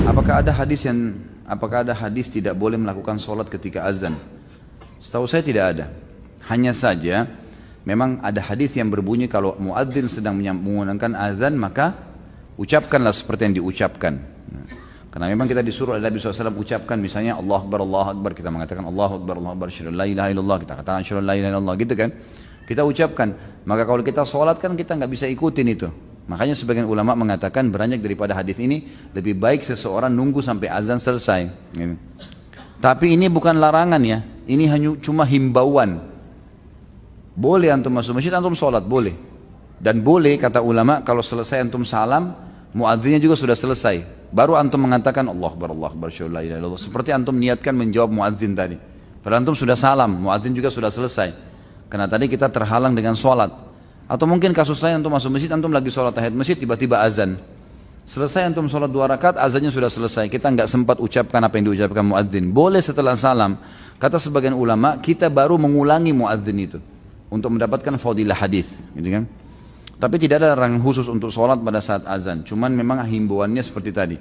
Apakah ada hadis tidak boleh melakukan sholat ketika azan? Setahu saya tidak ada. Hanya saja memang ada hadis yang berbunyi kalau muadzin sedang mengumandangkan azan maka ucapkanlah seperti yang diucapkan. Karena memang kita disuruh oleh Nabi SAW ucapkan misalnya Allahu Akbar, kita mengatakan Allahu Akbar, syada la ilaha illallah, kita katakan syada la ilaha illallah gitu kan. Kita ucapkan. Maka kalau kita sholat kan kita nggak bisa ikutin itu. Makanya sebagian ulama mengatakan beranjak daripada hadis ini lebih baik seseorang nunggu sampai azan selesai. Gitu. Tapi ini bukan larangan ya, ini hanya cuma himbauan. Boleh antum masuk masjid, antum sholat boleh. Dan boleh kata ulama kalau selesai antum salam, muadzinnya juga sudah selesai. Baru antum mengatakan Allah Akbar, syada la ilaha illallah. Seperti antum niatkan menjawab muadzin tadi. Padahal antum sudah salam, muadzin juga sudah selesai. Karena tadi kita terhalang dengan sholat. Atau mungkin kasus lain antum masuk masjid, antum lagi sholat tahiyat masjid, tiba-tiba azan. Selesai antum sholat 2 rakaat, azannya sudah selesai. Kita nggak sempat ucapkan apa yang diucapkan muadzin. Boleh setelah salam. Kata sebagian ulama, kita baru mengulangi muadzin itu untuk mendapatkan fadilah hadis, gitu kan? Tapi tidak ada larangan khusus untuk sholat pada saat azan. Cuman memang himbauannya seperti tadi.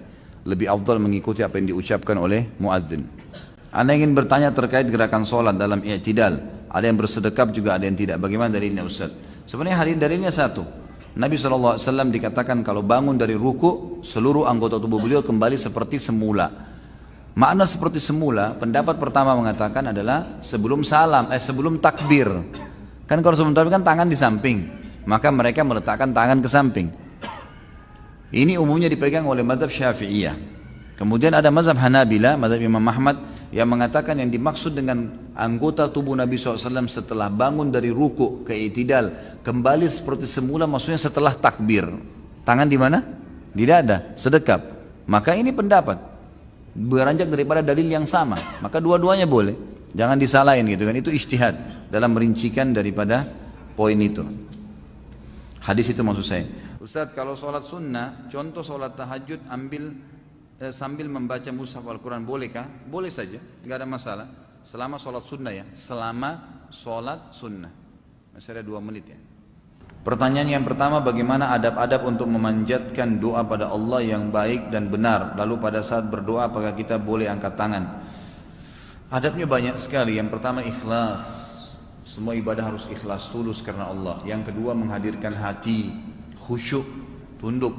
Lebih afdal mengikuti apa yang diucapkan oleh muadzin. Anda ingin bertanya terkait gerakan sholat dalam i'tidal. Ada yang bersedekap juga ada yang tidak. Bagaimana dalilnya Ustaz? Sebenarnya hadis dalilnya satu. Nabi SAW dikatakan kalau bangun dari ruku, seluruh anggota tubuh beliau kembali seperti semula. Makna seperti semula, pendapat pertama mengatakan adalah sebelum takbir. Kan kalau sebelum takbir kan tangan di samping. Maka mereka meletakkan tangan ke samping. Ini umumnya dipegang oleh mazhab Syafi'iyah. Kemudian ada mazhab Hanabila, mazhab Imam Ahmad yang mengatakan yang dimaksud dengan anggota tubuh Nabi SAW setelah bangun dari ruku ke i'tidal kembali seperti semula maksudnya setelah takbir. Tangan di mana? Di dada, sedekap. Maka ini pendapat beranjak daripada dalil yang sama. Maka dua-duanya boleh. Jangan disalahin gitu kan. Itu ijtihad dalam merincikan daripada poin itu. Hadis itu maksud saya. Ustadz kalau sholat sunnah, contoh sholat tahajud sambil membaca mushaf Al-Quran bolehkah? Boleh saja, nggak ada masalah. Selama sholat sunnah ya, selama sholat sunnah. Masih ada 2 menit ya. Pertanyaan yang pertama, bagaimana adab-adab untuk memanjatkan doa pada Allah yang baik dan benar? Lalu pada saat berdoa apakah kita boleh angkat tangan? Adabnya banyak sekali. Yang pertama ikhlas. Semua ibadah harus ikhlas, tulus karena Allah. Yang kedua menghadirkan hati, khusyuk, tunduk.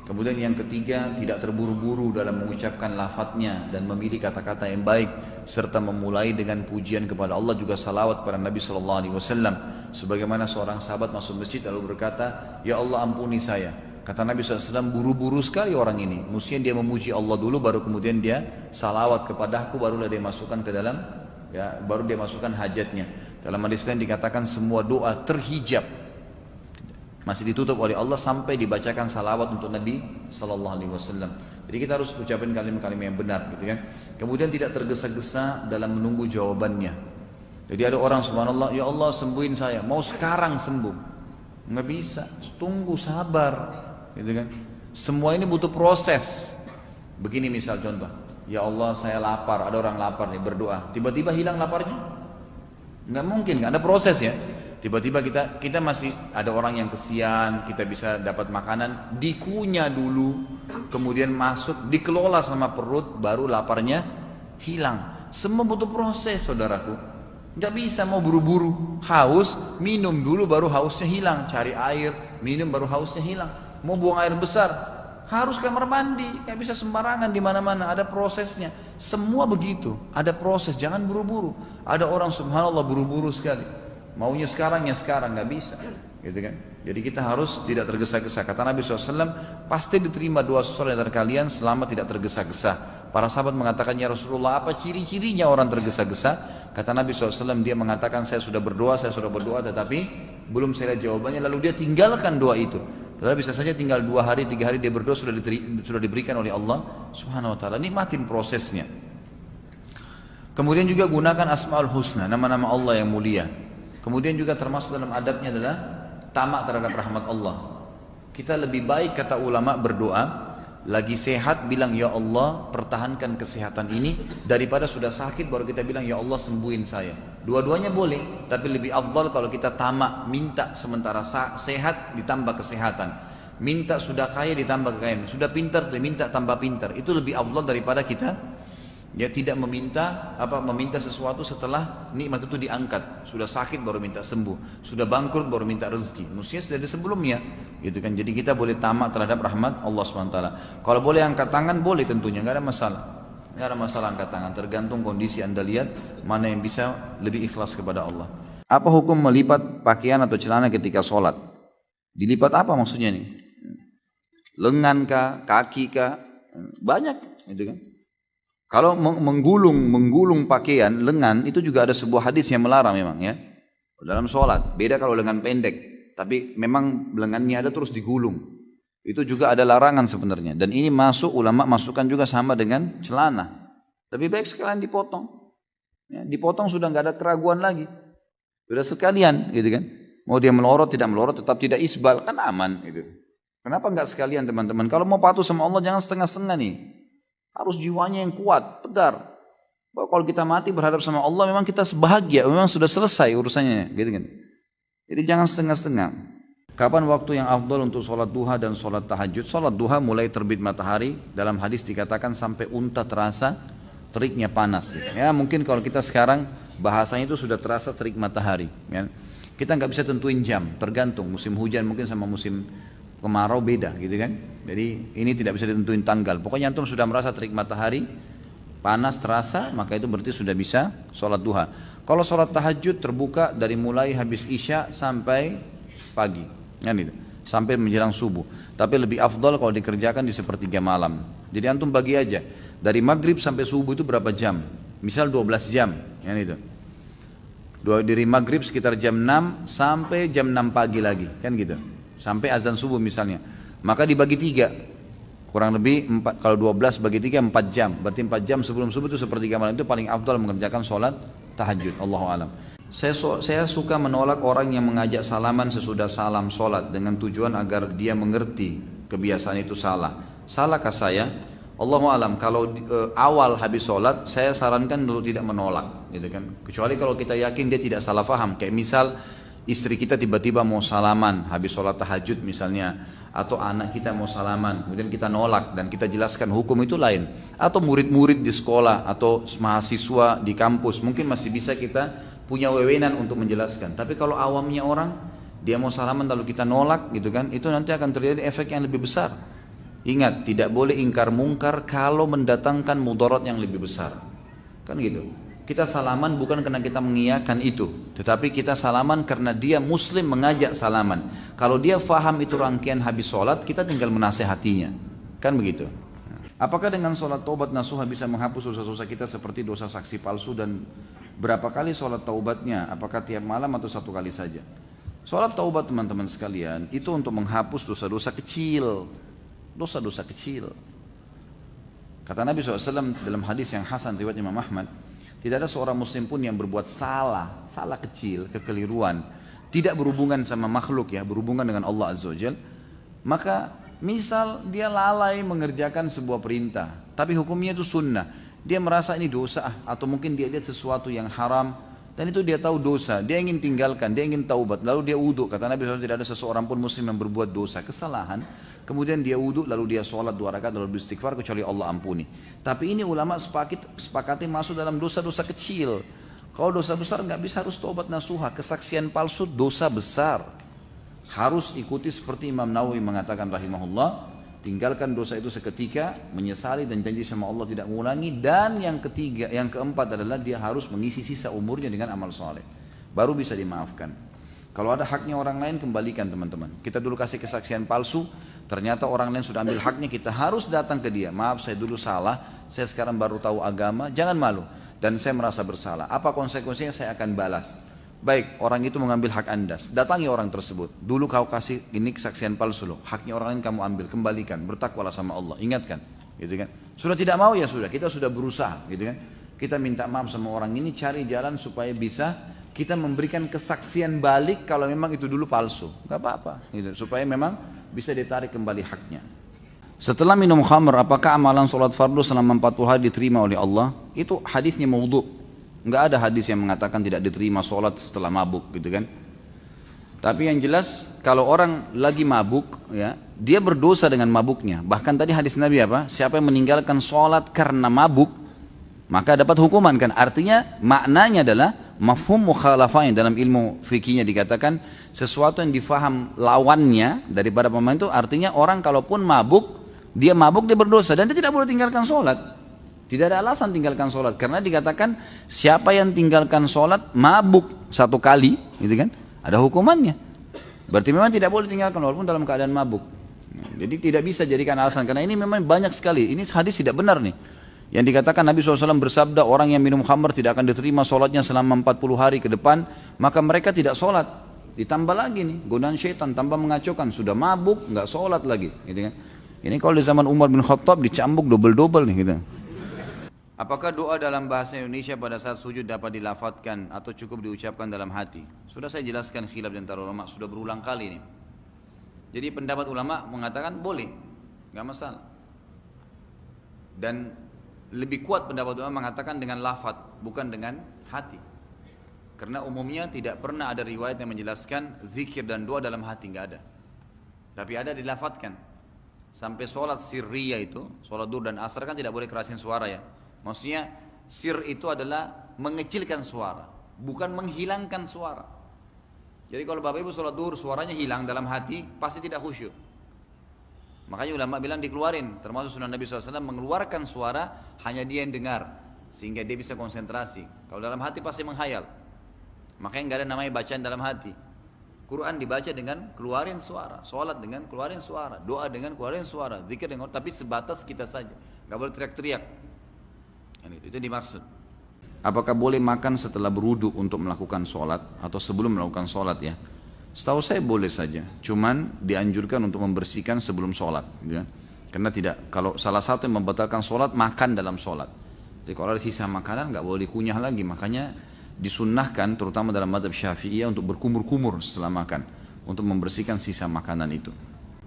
Kemudian yang ketiga tidak terburu-buru dalam mengucapkan lafadznya dan memilih kata-kata yang baik serta memulai dengan pujian kepada Allah juga salawat kepada Nabi SAW. Sebagaimana seorang sahabat masuk masjid lalu berkata, ya Allah ampuni saya. Kata Nabi SAW, buru-buru sekali orang ini. Mestinya dia memuji Allah dulu baru kemudian dia salawat kepadaku barulah dia masukkan ke dalam ya, baru dia masukkan hajatnya. Dalam hadis lain dikatakan semua doa terhijab masih ditutup oleh Allah sampai dibacakan salawat untuk Nabi SAW. Jadi kita harus ucapin kalimat-kalimat yang benar, gitu kan? Kemudian tidak tergesa-gesa dalam menunggu jawabannya. Jadi ada orang subhanallah, ya Allah sembuhin saya, mau sekarang sembuh, nggak bisa, tunggu sabar, gitu kan? Semua ini butuh proses. Begini misal contoh, ya Allah saya lapar, ada orang lapar nih berdoa, tiba-tiba hilang laparnya. Nggak mungkin, nggak ada proses ya. Tiba-tiba kita masih ada orang yang kesian, kita bisa dapat makanan, dikunyah dulu, kemudian masuk, dikelola sama perut, baru laparnya hilang. Semua butuh proses saudaraku. Nggak bisa mau buru-buru, haus, minum dulu baru hausnya hilang, cari air, minum baru hausnya hilang. Mau buang air besar, harus kamar mandi, kayak bisa sembarangan di mana-mana, ada prosesnya. Semua begitu, ada proses, jangan buru-buru. Ada orang subhanallah buru-buru sekali, maunya sekarang ya sekarang, nggak bisa, gitu kan? Jadi kita harus tidak tergesa-gesa. Kata Nabi SAW, pasti diterima doa seseorang dari kalian selama tidak tergesa-gesa. Para sahabat mengatakan, ya Rasulullah, apa ciri-cirinya orang tergesa-gesa? Kata Nabi SAW, dia mengatakan, saya sudah berdoa, tetapi belum saya lihat jawabannya, lalu dia tinggalkan doa itu. Padahal bisa saja tinggal 2 hari, 3 hari dia berdoa sudah diberikan oleh Allah Subhanahu Wa Taala. Nikmatin prosesnya. Kemudian juga gunakan Asmaul Husna, nama-nama Allah yang mulia. Kemudian juga termasuk dalam adabnya adalah tamak terhadap rahmat Allah. Kita lebih baik kata ulama berdoa, lagi sehat bilang ya Allah pertahankan kesehatan ini, daripada sudah sakit baru kita bilang ya Allah sembuhin saya. Dua-duanya boleh, tapi lebih afdal kalau kita tamak minta sementara sehat ditambah kesehatan. minta sudah kaya ditambah kekayaan, sudah pintar minta tambah pintar. Itu lebih afdal daripada kita ya tidak meminta sesuatu setelah nikmat itu diangkat. Sudah sakit baru minta sembuh, sudah bangkrut baru minta rezeki. Mestinya sudah dari sebelumnya, gitu kan. Jadi kita boleh tamak terhadap rahmat Allah SWT. Kalau boleh angkat tangan boleh, tentunya nggak ada masalah. Nggak ada masalah angkat tangan, tergantung kondisi Anda lihat mana yang bisa lebih ikhlas kepada Allah. Apa hukum melipat pakaian atau celana ketika sholat? Dilipat apa maksudnya nih? Lengan kah, kaki kah? Banyak, gitu kan. Kalau menggulung pakaian lengan itu juga ada sebuah hadis yang melarang memang ya. Dalam sholat, beda kalau lengan pendek, tapi memang lengannya ada terus digulung. Itu juga ada larangan sebenarnya, dan ini ulama masukkan juga sama dengan celana. Lebih baik sekalian dipotong. Ya, dipotong sudah nggak ada keraguan lagi. Sudah sekalian, gitu kan. Mau dia melorot tidak melorot, tetap tidak isbal, kan aman. Gitu. Kenapa nggak sekalian teman-teman? Kalau mau patuh sama Allah jangan setengah-setengah nih. Harus jiwanya yang kuat, tegar. Bahwa kalau kita mati berhadap sama Allah memang kita bahagia, memang sudah selesai urusannya, gitu kan. Jadi jangan setengah-setengah. Kapan waktu yang afdal untuk sholat duha dan sholat tahajud? Sholat duha mulai terbit matahari, dalam hadis dikatakan sampai unta terasa teriknya panas. Ya mungkin kalau kita sekarang bahasanya itu sudah terasa terik matahari. Ya. Kita nggak bisa tentuin jam, tergantung musim hujan mungkin sama musim kemarau beda, gitu kan. Jadi ini tidak bisa ditentuin tanggal. Pokoknya antum sudah merasa terik matahari, panas terasa, maka itu berarti sudah bisa sholat duha. Kalau sholat tahajud terbuka dari mulai habis isya sampai pagi. Kan itu, sampai menjelang subuh. Tapi lebih afdal kalau dikerjakan di sepertiga malam. Jadi antum bagi aja dari maghrib sampai subuh itu berapa jam, misal 12 jam, kan itu. Dari maghrib sekitar jam 6 sampai jam 6 pagi lagi, kan gitu, sampai azan subuh misalnya. Maka dibagi 3, kurang lebih 4, kalau 12 bagi 3 4 jam, berarti 4 jam sebelum subuh itu sepertiga malam. Itu paling afdal mengerjakan sholat tahajud. Allahu a'lam. Saya suka menolak orang yang mengajak salaman sesudah salam sholat dengan tujuan agar dia mengerti kebiasaan itu salah. Salahkah saya? Allahu alam. Kalau awal habis sholat, saya sarankan dulu tidak menolak, gitu kan. Kecuali kalau kita yakin dia tidak salah faham. Kayak misal istri kita tiba-tiba mau salaman habis sholat tahajud misalnya, atau anak kita mau salaman, kemudian kita nolak dan kita jelaskan hukum itu lain. Atau murid-murid di sekolah atau mahasiswa di kampus, mungkin masih bisa kita punya wewenang untuk menjelaskan. Tapi kalau awamnya orang, dia mau salaman lalu kita nolak, gitu kan, itu nanti akan terjadi efek yang lebih besar. Ingat, tidak boleh ingkar mungkar kalau mendatangkan mudarat yang lebih besar, kan gitu. Kita salaman bukan karena kita mengiyakan itu, tetapi kita salaman karena dia muslim mengajak salaman. Kalau dia faham itu rangkaian habis sholat, kita tinggal menasehatinya, kan begitu. Apakah dengan sholat taubat nasuha bisa menghapus dosa-dosa kita seperti dosa saksi palsu, dan berapa kali sholat taubatnya? Apakah tiap malam atau satu kali saja? Sholat taubat teman-teman sekalian itu untuk menghapus dosa-dosa kecil. Dosa-dosa kecil. Kata Nabi SAW dalam hadis yang hasan riwayat Imam Ahmad, tidak ada seorang muslim pun yang berbuat salah kecil, kekeliruan, tidak berhubungan sama makhluk ya, berhubungan dengan Allah Azza wa Jalla. Maka misal dia lalai mengerjakan sebuah perintah, tapi hukumnya itu sunnah. Dia merasa ini dosa, atau mungkin dia lihat sesuatu yang haram, dan itu dia tahu dosa, dia ingin tinggalkan, dia ingin taubat, lalu dia wudhu. Kata Nabi SAW tidak ada seseorang pun muslim yang berbuat dosa, kesalahan, kemudian dia wudhu, lalu dia sholat 2 rakaat, lalu beristighfar, kecuali Allah ampuni. Tapi ini ulama sepakati masuk dalam dosa-dosa kecil. Kalau dosa besar nggak bisa harus taubat nasuha. Kesaksian palsu dosa besar. Harus ikuti seperti Imam Nawawi mengatakan rahimahullah, tinggalkan dosa itu seketika, menyesali dan janji sama Allah tidak mengulangi. Dan yang keempat adalah dia harus mengisi sisa umurnya dengan amal saleh, baru bisa dimaafkan. Kalau ada haknya orang lain, kembalikan teman-teman. Kita dulu kasih kesaksian palsu, ternyata orang lain sudah ambil haknya, kita harus datang ke dia. Maaf, saya dulu salah, saya sekarang baru tahu agama, jangan malu. Dan saya merasa bersalah, apa konsekuensinya? Saya akan balas. Baik, orang itu mengambil hak anda, datangi orang tersebut. Dulu kau kasih ini kesaksian palsu loh, haknya orang lain kamu ambil, kembalikan, bertakwalah sama Allah, ingatkan, gitu kan. Sudah tidak mau ya sudah, kita sudah berusaha, gitu kan. Kita minta maaf sama orang ini, cari jalan supaya bisa kita memberikan kesaksian balik kalau memang itu dulu palsu, nggak apa-apa, gitu, supaya memang bisa ditarik kembali haknya. Setelah minum khamr, apakah amalan sholat fardu selama 40 hari diterima oleh Allah? Itu hadisnya maudhu. Enggak ada hadis yang mengatakan tidak diterima sholat setelah mabuk, gitu kan. Tapi yang jelas kalau orang lagi mabuk, ya, dia berdosa dengan mabuknya. Bahkan tadi hadis Nabi apa? Siapa yang meninggalkan sholat karena mabuk, maka dapat hukuman kan. Artinya maknanya adalah mafhum mukhalafah, yang dalam ilmu fikihnya dikatakan sesuatu yang difaham lawannya daripada pemain itu, artinya orang kalaupun mabuk, dia berdosa dan dia tidak boleh tinggalkan sholat. Tidak ada alasan tinggalkan sholat karena dikatakan siapa yang tinggalkan sholat mabuk satu kali, gitu kan? Ada hukumannya. Berarti memang tidak boleh tinggalkan walaupun dalam keadaan mabuk. Jadi tidak bisa jadikan alasan karena ini memang banyak sekali. Ini hadis tidak benar nih. Yang dikatakan Nabi SAW bersabda orang yang minum khamr tidak akan diterima sholatnya selama 40 hari ke depan. Maka mereka tidak sholat. Ditambah lagi nih godaan syaitan tambah mengacaukan. Sudah mabuk nggak sholat lagi, gitu kan? Ini kalau di zaman Umar bin Khattab dicambuk double-double nih gitu. Apakah doa dalam bahasa Indonesia pada saat sujud dapat dilafadzkan atau cukup diucapkan dalam hati? Sudah saya jelaskan khilaf di antara ulama, sudah berulang kali ini. Jadi pendapat ulama mengatakan boleh, nggak masalah. Dan lebih kuat pendapat ulama mengatakan dengan lafadz, bukan dengan hati. Karena umumnya tidak pernah ada riwayat yang menjelaskan zikir dan doa dalam hati, nggak ada. Tapi ada dilafadzkan. Sampai sholat sirriyah itu, sholat duhur dan asar kan tidak boleh kerasin suara ya. Maksudnya sir itu adalah mengecilkan suara, bukan menghilangkan suara. Jadi kalau bapak ibu sholat duhur suaranya hilang dalam hati, pasti tidak khusyuk. Makanya ulama bilang dikeluarin, termasuk sunnah Nabi SAW mengeluarkan suara hanya dia yang dengar, sehingga dia bisa konsentrasi. Kalau dalam hati pasti menghayal. Makanya nggak ada namanya bacaan dalam hati. Quran dibaca dengan keluarin suara, sholat dengan keluarin suara, doa dengan keluarin suara, zikir dengan, tapi sebatas kita saja, nggak boleh teriak-teriak. Itu dimaksud. Apakah boleh makan setelah berwudu untuk melakukan sholat atau sebelum melakukan sholat ya? Setahu saya boleh saja, cuman dianjurkan untuk membersihkan sebelum sholat, ya. Karena tidak, kalau salah satu yang membatalkan sholat makan dalam sholat. Jadi kalau ada sisa makanan nggak boleh dikunyah lagi, makanya disunnahkan terutama dalam mazhab Syafi'iyah untuk berkumur-kumur setelah makan untuk membersihkan sisa makanan itu.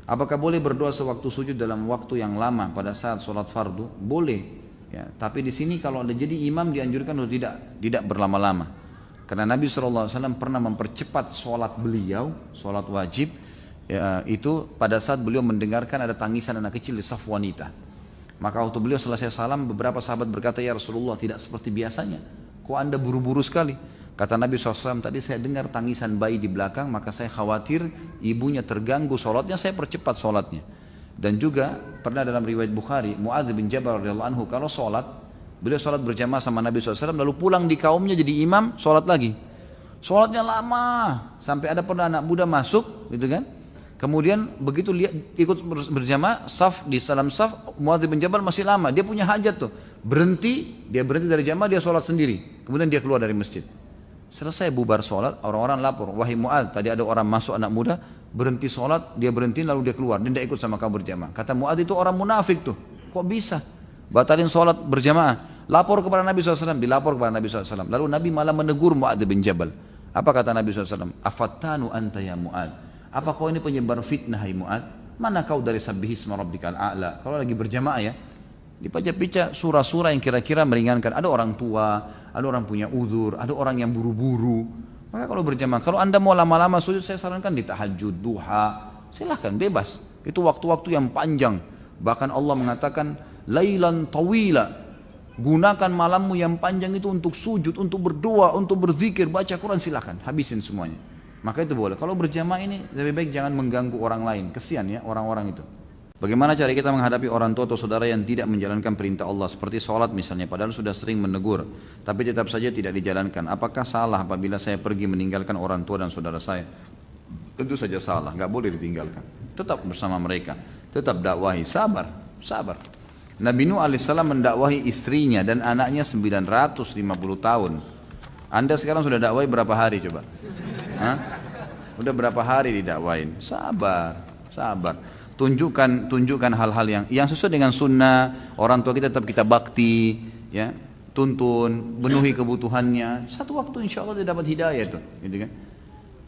Apakah boleh berdoa sewaktu sujud dalam waktu yang lama pada saat sholat fardu? Boleh. Ya, tapi di sini kalau ada jadi imam dianjurkan untuk tidak berlama-lama. Karena Nabi SAW pernah mempercepat sholat beliau, sholat wajib, ya, itu pada saat beliau mendengarkan ada tangisan anak kecil di saf wanita. Maka waktu beliau selesai salam, beberapa sahabat berkata, ya Rasulullah tidak seperti biasanya. Kok anda buru-buru sekali? Kata Nabi SAW, tadi saya dengar tangisan bayi di belakang, maka saya khawatir ibunya terganggu sholatnya, saya percepat sholatnya. Dan juga pernah dalam riwayat Bukhari, Mu'adz bin Jabal radhiyallahu anhu kalau sholat, beliau sholat berjamaah sama Nabi SAW, lalu pulang di kaumnya jadi imam, sholat lagi. Sholatnya lama, sampai ada pernah anak muda masuk, gitu kan? Kemudian begitu lihat ikut berjamaah, saf di salam saf, Mu'adz bin Jabal masih lama, dia punya hajat tuh, dia berhenti dari jamaah, dia sholat sendiri, kemudian dia keluar dari masjid. Selesai bubar sholat, orang-orang lapor, wahai Mu'adz, tadi ada orang masuk anak muda, berhenti sholat, dia berhenti lalu dia keluar, dia tidak ikut sama kamu berjamaah. Kata Mu'adz, itu orang munafik tuh, kok bisa batalin sholat berjamaah? Lapor kepada Nabi SAW, dilapor kepada Nabi SAW. Lalu Nabi malah menegur Mu'adz bin Jabal. Apa kata Nabi SAW? Afattanu anta ya Mu'adz, apa kau ini penyebar fitnah hai Mu'adz? Mana kau dari sabbihisma rabbikal a'la? Kalau lagi berjamaah ya, dibaca-baca surah-surah yang kira-kira meringankan. Ada orang tua, ada orang punya uzur, ada orang yang buru-buru. Maka kalau berjamaah, kalau anda mau lama-lama sujud, saya sarankan di tahajud, duha, silahkan bebas. Itu waktu-waktu yang panjang. Bahkan Allah mengatakan, lailan tawila, gunakan malammu yang panjang itu untuk sujud, untuk berdoa, untuk berzikir, baca Quran, silahkan, habisin semuanya. Maka itu boleh. Kalau berjamaah ini lebih baik jangan mengganggu orang lain. Kesian ya orang-orang itu. Bagaimana cara kita menghadapi orang tua atau saudara yang tidak menjalankan perintah Allah, seperti sholat misalnya, padahal sudah sering menegur, tapi tetap saja tidak dijalankan. Apakah salah apabila saya pergi meninggalkan orang tua dan saudara saya? Tentu saja salah, nggak boleh ditinggalkan. Tetap bersama mereka, tetap dakwahi, sabar. Nabi Nuh alaihissalam mendakwahi istrinya dan anaknya 950 tahun. Anda sekarang sudah dakwahi berapa hari coba? Hah? Udah berapa hari didakwain? Sabar. Tunjukkan hal-hal yang sesuai dengan sunnah. Orang tua kita tetap kita bakti, ya, tuntun, penuhi kebutuhannya. Satu waktu insya Allah dia dapat hidayah tuh, gitu kan.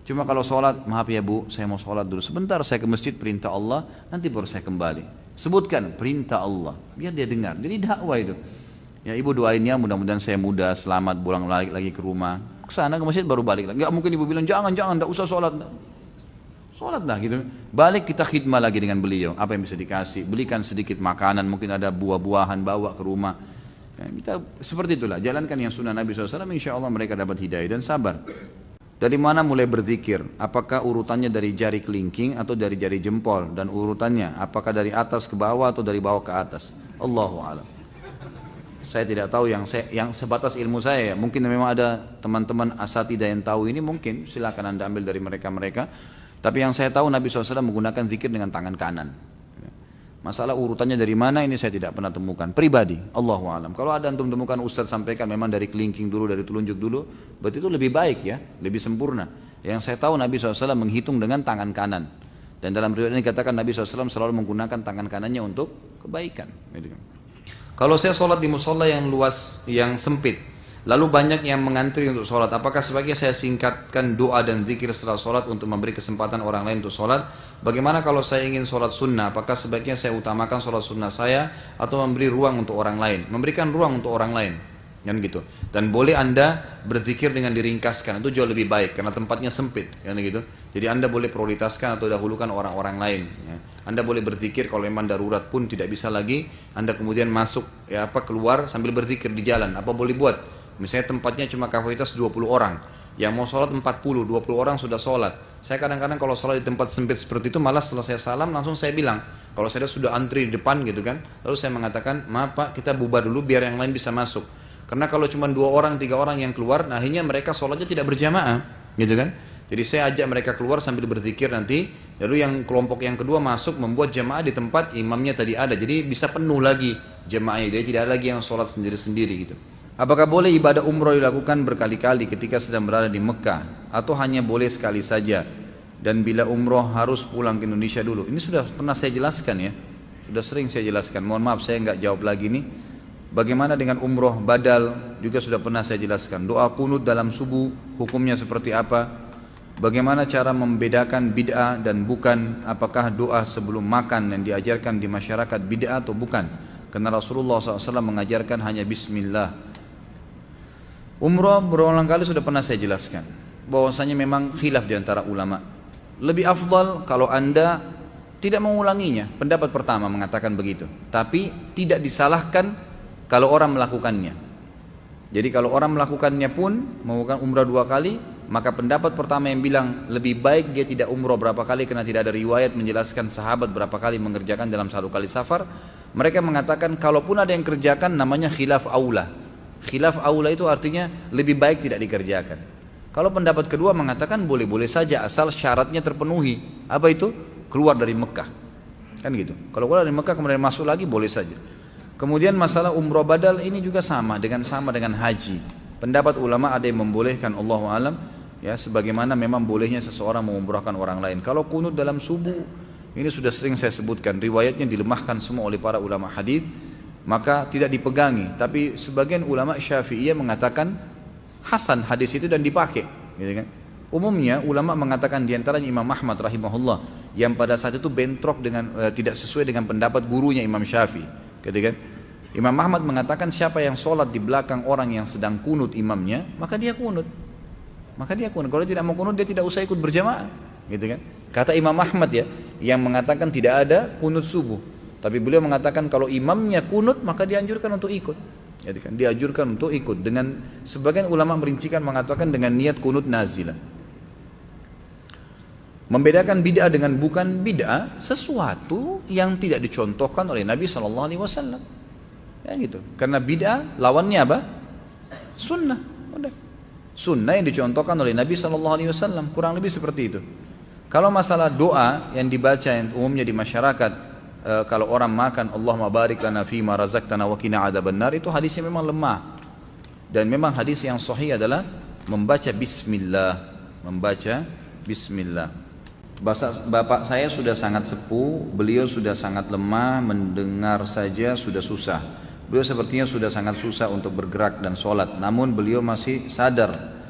Cuma kalau sholat, maaf ya bu, saya mau sholat dulu sebentar, saya ke masjid, perintah Allah, nanti baru saya kembali. Sebutkan perintah Allah, biar dia dengar. Jadi dakwah itu. Ya ibu doainnya mudah-mudahan saya mudah, selamat pulang lagi ke rumah. Ke sana ke masjid baru balik lagi. Nggak mungkin ibu bilang jangan, nggak usah sholat. sholatlah gitu. Balik kita khidmah lagi dengan beliau, apa yang bisa dikasih, belikan sedikit makanan, mungkin ada buah-buahan bawa ke rumah. Ya, kita seperti itulah, jalankan yang sunnah Nabi SAW, insya Allah mereka dapat hidayah dan sabar. Dari mana mulai berzikir? Apakah urutannya dari jari kelingking atau dari jari jempol? Dan urutannya apakah dari atas ke bawah atau dari bawah ke atas? Allahu a'lam. Saya tidak tahu, yang sebatas ilmu saya ya. Mungkin memang ada teman-teman asatidah yang tahu ini, mungkin silakan Anda ambil dari mereka-mereka. Tapi yang saya tahu Nabi SAW menggunakan zikir dengan tangan kanan. Masalah urutannya dari mana ini saya tidak pernah temukan. Pribadi, Allahu a'lam. Kalau ada antum temukan Ustaz sampaikan memang dari kelingking dulu, dari telunjuk dulu, berarti itu lebih baik ya, lebih sempurna. Yang saya tahu Nabi SAW menghitung dengan tangan kanan. Dan dalam riwayat ini dikatakan Nabi SAW selalu menggunakan tangan kanannya untuk kebaikan. Kalau saya sholat di musola yang luas, yang sempit, lalu banyak yang mengantri untuk sholat, apakah sebaiknya saya singkatkan doa dan zikir setelah sholat untuk memberi kesempatan orang lain untuk sholat? Bagaimana kalau saya ingin sholat sunnah, apakah sebaiknya saya utamakan sholat sunnah saya atau memberi ruang untuk orang lain? Memberikan ruang untuk orang lain, kan gitu. Dan boleh Anda berzikir dengan diringkaskan, itu jauh lebih baik karena tempatnya sempit, kan gitu. Jadi Anda boleh prioritaskan atau dahulukan orang-orang lain. Ya. Anda boleh berzikir kalau memang darurat pun tidak bisa lagi, Anda kemudian masuk keluar sambil berzikir di jalan. Apa boleh buat? Misalnya tempatnya cuma kapasitas 20 orang, yang mau sholat 40, 20 orang sudah sholat. Saya kadang-kadang kalau sholat di tempat sempit seperti itu, malah setelah saya salam langsung saya bilang, kalau saya sudah antri di depan gitu kan, lalu saya mengatakan, maaf Pak, kita bubar dulu biar yang lain bisa masuk. Karena kalau cuma 2 orang, 3 orang yang keluar, nah akhirnya mereka sholatnya tidak berjamaah, gitu kan. Jadi saya ajak mereka keluar sambil berzikir nanti, lalu yang kelompok yang kedua masuk membuat jamaah di tempat imamnya tadi ada. Jadi bisa penuh lagi jamaahnya, jadi tidak ada lagi yang sholat sendiri-sendiri gitu. Apakah boleh ibadah umroh dilakukan berkali-kali ketika sedang berada di Mekah? Atau hanya boleh sekali saja? Dan bila umroh harus pulang ke Indonesia dulu? Ini sudah pernah saya jelaskan ya. Sudah sering saya jelaskan. Mohon maaf saya nggak jawab lagi nih. Bagaimana dengan umroh badal? Juga sudah pernah saya jelaskan. Doa kunut dalam subuh hukumnya seperti apa? Bagaimana cara membedakan bid'ah dan bukan? Apakah doa sebelum makan yang diajarkan di masyarakat bid'ah atau bukan? Karena Rasulullah SAW mengajarkan hanya bismillah. Umrah berulang kali sudah pernah saya jelaskan bahwasanya memang khilaf di antara ulama. Lebih afdal kalau Anda tidak mengulanginya. Pendapat pertama mengatakan begitu. Tapi tidak disalahkan kalau orang melakukannya. Jadi kalau orang melakukannya pun melakukan umrah 2 kali, maka pendapat pertama yang bilang lebih baik dia tidak umrah berapa kali karena tidak ada riwayat menjelaskan sahabat berapa kali mengerjakan dalam 1 kali safar. Mereka mengatakan kalaupun ada yang kerjakan namanya khilaf aula. Khilaf aula itu artinya lebih baik tidak dikerjakan. Kalau pendapat kedua mengatakan boleh-boleh saja asal syaratnya terpenuhi. Apa itu? Keluar dari Mekah. Kan gitu. Kalau keluar dari Mekah kemudian masuk lagi boleh saja. Kemudian masalah umrah badal ini juga sama dengan haji. Pendapat ulama ada yang membolehkan, Allahu alam, ya sebagaimana memang bolehnya seseorang mengumrahkan orang lain. Kalau kunut dalam subuh, ini sudah sering saya sebutkan, riwayatnya dilemahkan semua oleh para ulama hadis, maka tidak dipegangi. Tapi sebagian ulama Syafi'iyah mengatakan hasan hadis itu dan dipakai, gitu kan. Umumnya ulama mengatakan diantaranya Imam Ahmad rahimahullah yang pada saat itu bentrok dengan tidak sesuai dengan pendapat gurunya Imam Syafi'i, gitu kan. Imam Ahmad mengatakan siapa yang sholat di belakang orang yang sedang kunut imamnya, maka dia kunut. Kalau tidak mau kunut dia tidak usah ikut berjamaah, gitu kan. Kata Imam Ahmad ya, yang mengatakan tidak ada kunut subuh. Tapi beliau mengatakan kalau imamnya kunut maka dianjurkan untuk ikut. Jadi kan dianjurkan untuk ikut dengan sebagian ulama merincikan mengatakan dengan niat kunut nazilah. Membedakan bid'ah dengan bukan bid'ah sesuatu yang tidak dicontohkan oleh Nabi SAW. Ya gitu. Karena bid'ah lawannya apa? Sunnah. Udah. Sunnah yang dicontohkan oleh Nabi SAW. Kurang lebih seperti itu. Kalau masalah doa yang dibaca yang umumnya di masyarakat, kalau orang makan Allahumma barik lana fima razaqtana wa qina adzabannar, itu hadisnya memang lemah. Dan memang hadis yang sahih adalah membaca bismillah. Bapak saya sudah sangat sepuh, beliau sudah sangat lemah, mendengar saja sudah susah. Beliau sepertinya sudah sangat susah untuk bergerak dan sholat. Namun beliau masih sadar.